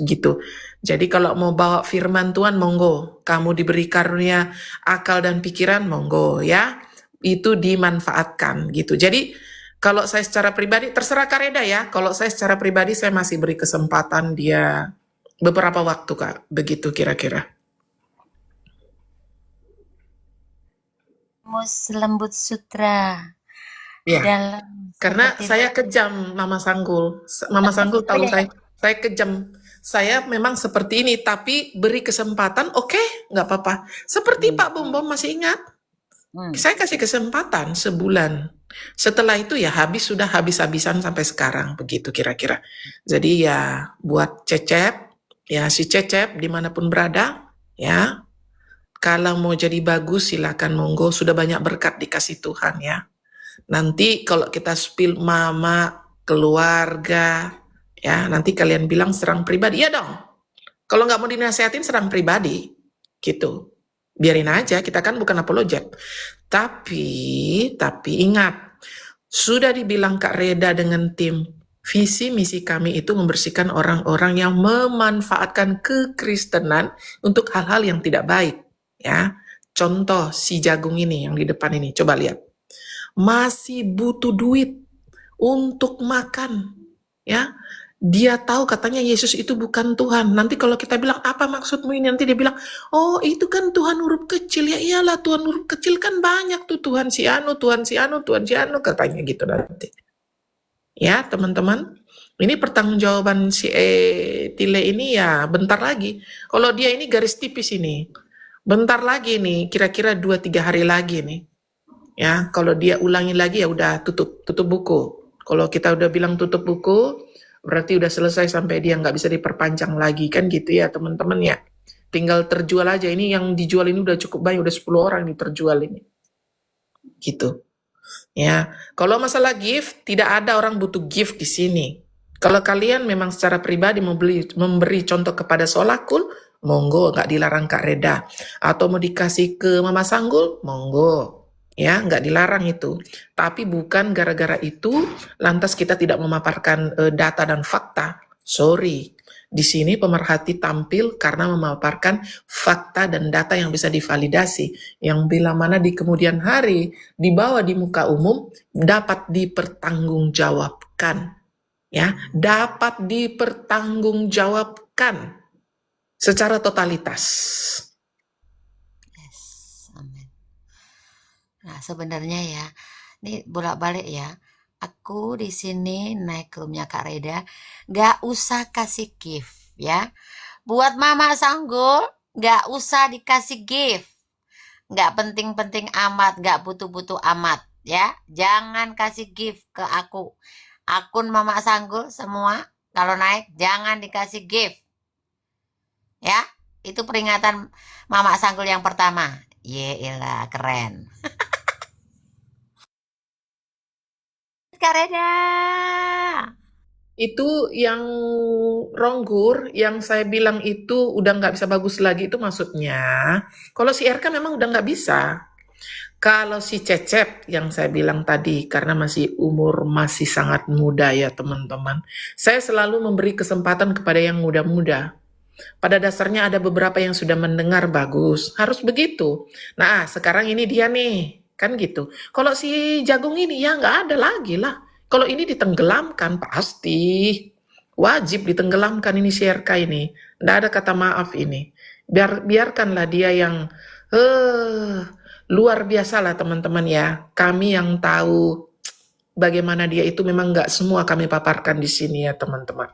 gitu. Jadi kalau mau bawa firman Tuhan monggo, kamu diberi karunia akal dan pikiran monggo ya. Itu dimanfaatkan gitu. Jadi kalau saya secara pribadi terserah Kareda ya. Kalau saya secara pribadi saya masih beri kesempatan dia beberapa waktu Kak, begitu kira-kira. mus lembut sutra. Iya, Dalam karena seperti saya kejam Mama Sanggul. Mama Sanggul tahu saya kejam. Saya memang seperti ini, tapi beri kesempatan, oke, nggak apa-apa. Seperti Pak Bom Bom masih ingat? Saya kasih kesempatan sebulan. Setelah itu ya sudah habis-habisan sampai sekarang, begitu kira-kira. Jadi ya buat Cecep, ya si Cecep dimanapun berada, ya kalau mau jadi bagus silakan monggo, sudah banyak berkat dikasih Tuhan ya. Nanti kalau kita spill mama, keluarga, ya nanti kalian bilang serang pribadi, ya dong. Kalau nggak mau dinasehatin serang pribadi, gitu. Biarin aja, kita kan bukan apologet. Tapi ingat, sudah dibilang Kak Reda dengan tim, visi misi kami itu membersihkan orang-orang yang memanfaatkan kekristenan untuk hal-hal yang tidak baik. Ya, contoh si jagung ini yang di depan ini, coba lihat. Masih butuh duit untuk makan, ya. Dia tahu katanya Yesus itu bukan Tuhan. Nanti kalau kita bilang, apa maksudmu ini? Nanti dia bilang, oh itu kan Tuhan huruf kecil. Ya iyalah, Tuhan huruf kecil kan banyak tuh. Tuhan si anu, Tuhan si anu, Tuhan si anu, katanya gitu nanti. Ya teman-teman, ini pertanggungjawaban si Tile ini ya bentar lagi. Kalau dia ini garis tipis ini, bentar lagi nih, kira-kira 2-3 hari lagi nih. Ya, kalau dia ulangi lagi ya udah tutup buku. Kalau kita udah bilang tutup buku, berarti udah selesai sampai dia nggak bisa diperpanjang lagi kan gitu ya teman-teman ya. Tinggal terjual aja, ini yang dijual ini udah cukup banyak, udah 10 orang nih terjual ini. Gitu. Ya, kalau masalah gift, tidak ada orang butuh gift di sini. Kalau kalian memang secara pribadi memberi contoh kepada Solakul, monggo, nggak dilarang Kak Reda. Atau mau dikasih ke Mama Sanggul, monggo. Ya, nggak dilarang itu. Tapi bukan gara-gara itu, lantas kita tidak memaparkan data dan fakta. Sorry. Di sini pemerhati tampil karena memaparkan fakta dan data yang bisa divalidasi. Yang bila mana di kemudian hari, dibawa di muka umum, dapat dipertanggungjawabkan. Ya, dapat dipertanggungjawabkan secara totalitas. Yes, amin. Nah, sebenarnya ya, ini bolak-balik ya. Aku di sini naik ke roomnya Kak Reda, nggak usah kasih gift ya. Buat Mama Sanggul, nggak usah dikasih gift. Nggak penting-penting amat, nggak butuh-butuh amat ya. Jangan kasih gift ke aku. Akun Mama Sanggul semua kalau naik jangan dikasih gift. Ya, itu peringatan Mama Sanggul yang pertama. Yelah, keren. Kak Reda. Itu yang Ronggur, yang saya bilang itu udah nggak bisa bagus lagi, itu maksudnya, kalau si RK memang udah nggak bisa. Kalau si Cecep yang saya bilang tadi, karena masih umur masih sangat muda ya teman-teman, saya selalu memberi kesempatan kepada yang muda-muda. Pada dasarnya ada beberapa yang sudah mendengar bagus, harus begitu. Nah, sekarang ini dia nih, kan gitu. Kalau si Jagung ini ya nggak ada lagi lah. Kalau ini ditenggelamkan pasti wajib ditenggelamkan ini si RK ini. Nggak ada kata maaf ini. Biarkanlah dia yang luar biasa lah teman-teman ya. Kami yang tahu bagaimana dia itu memang nggak semua kami paparkan di sini ya teman-teman.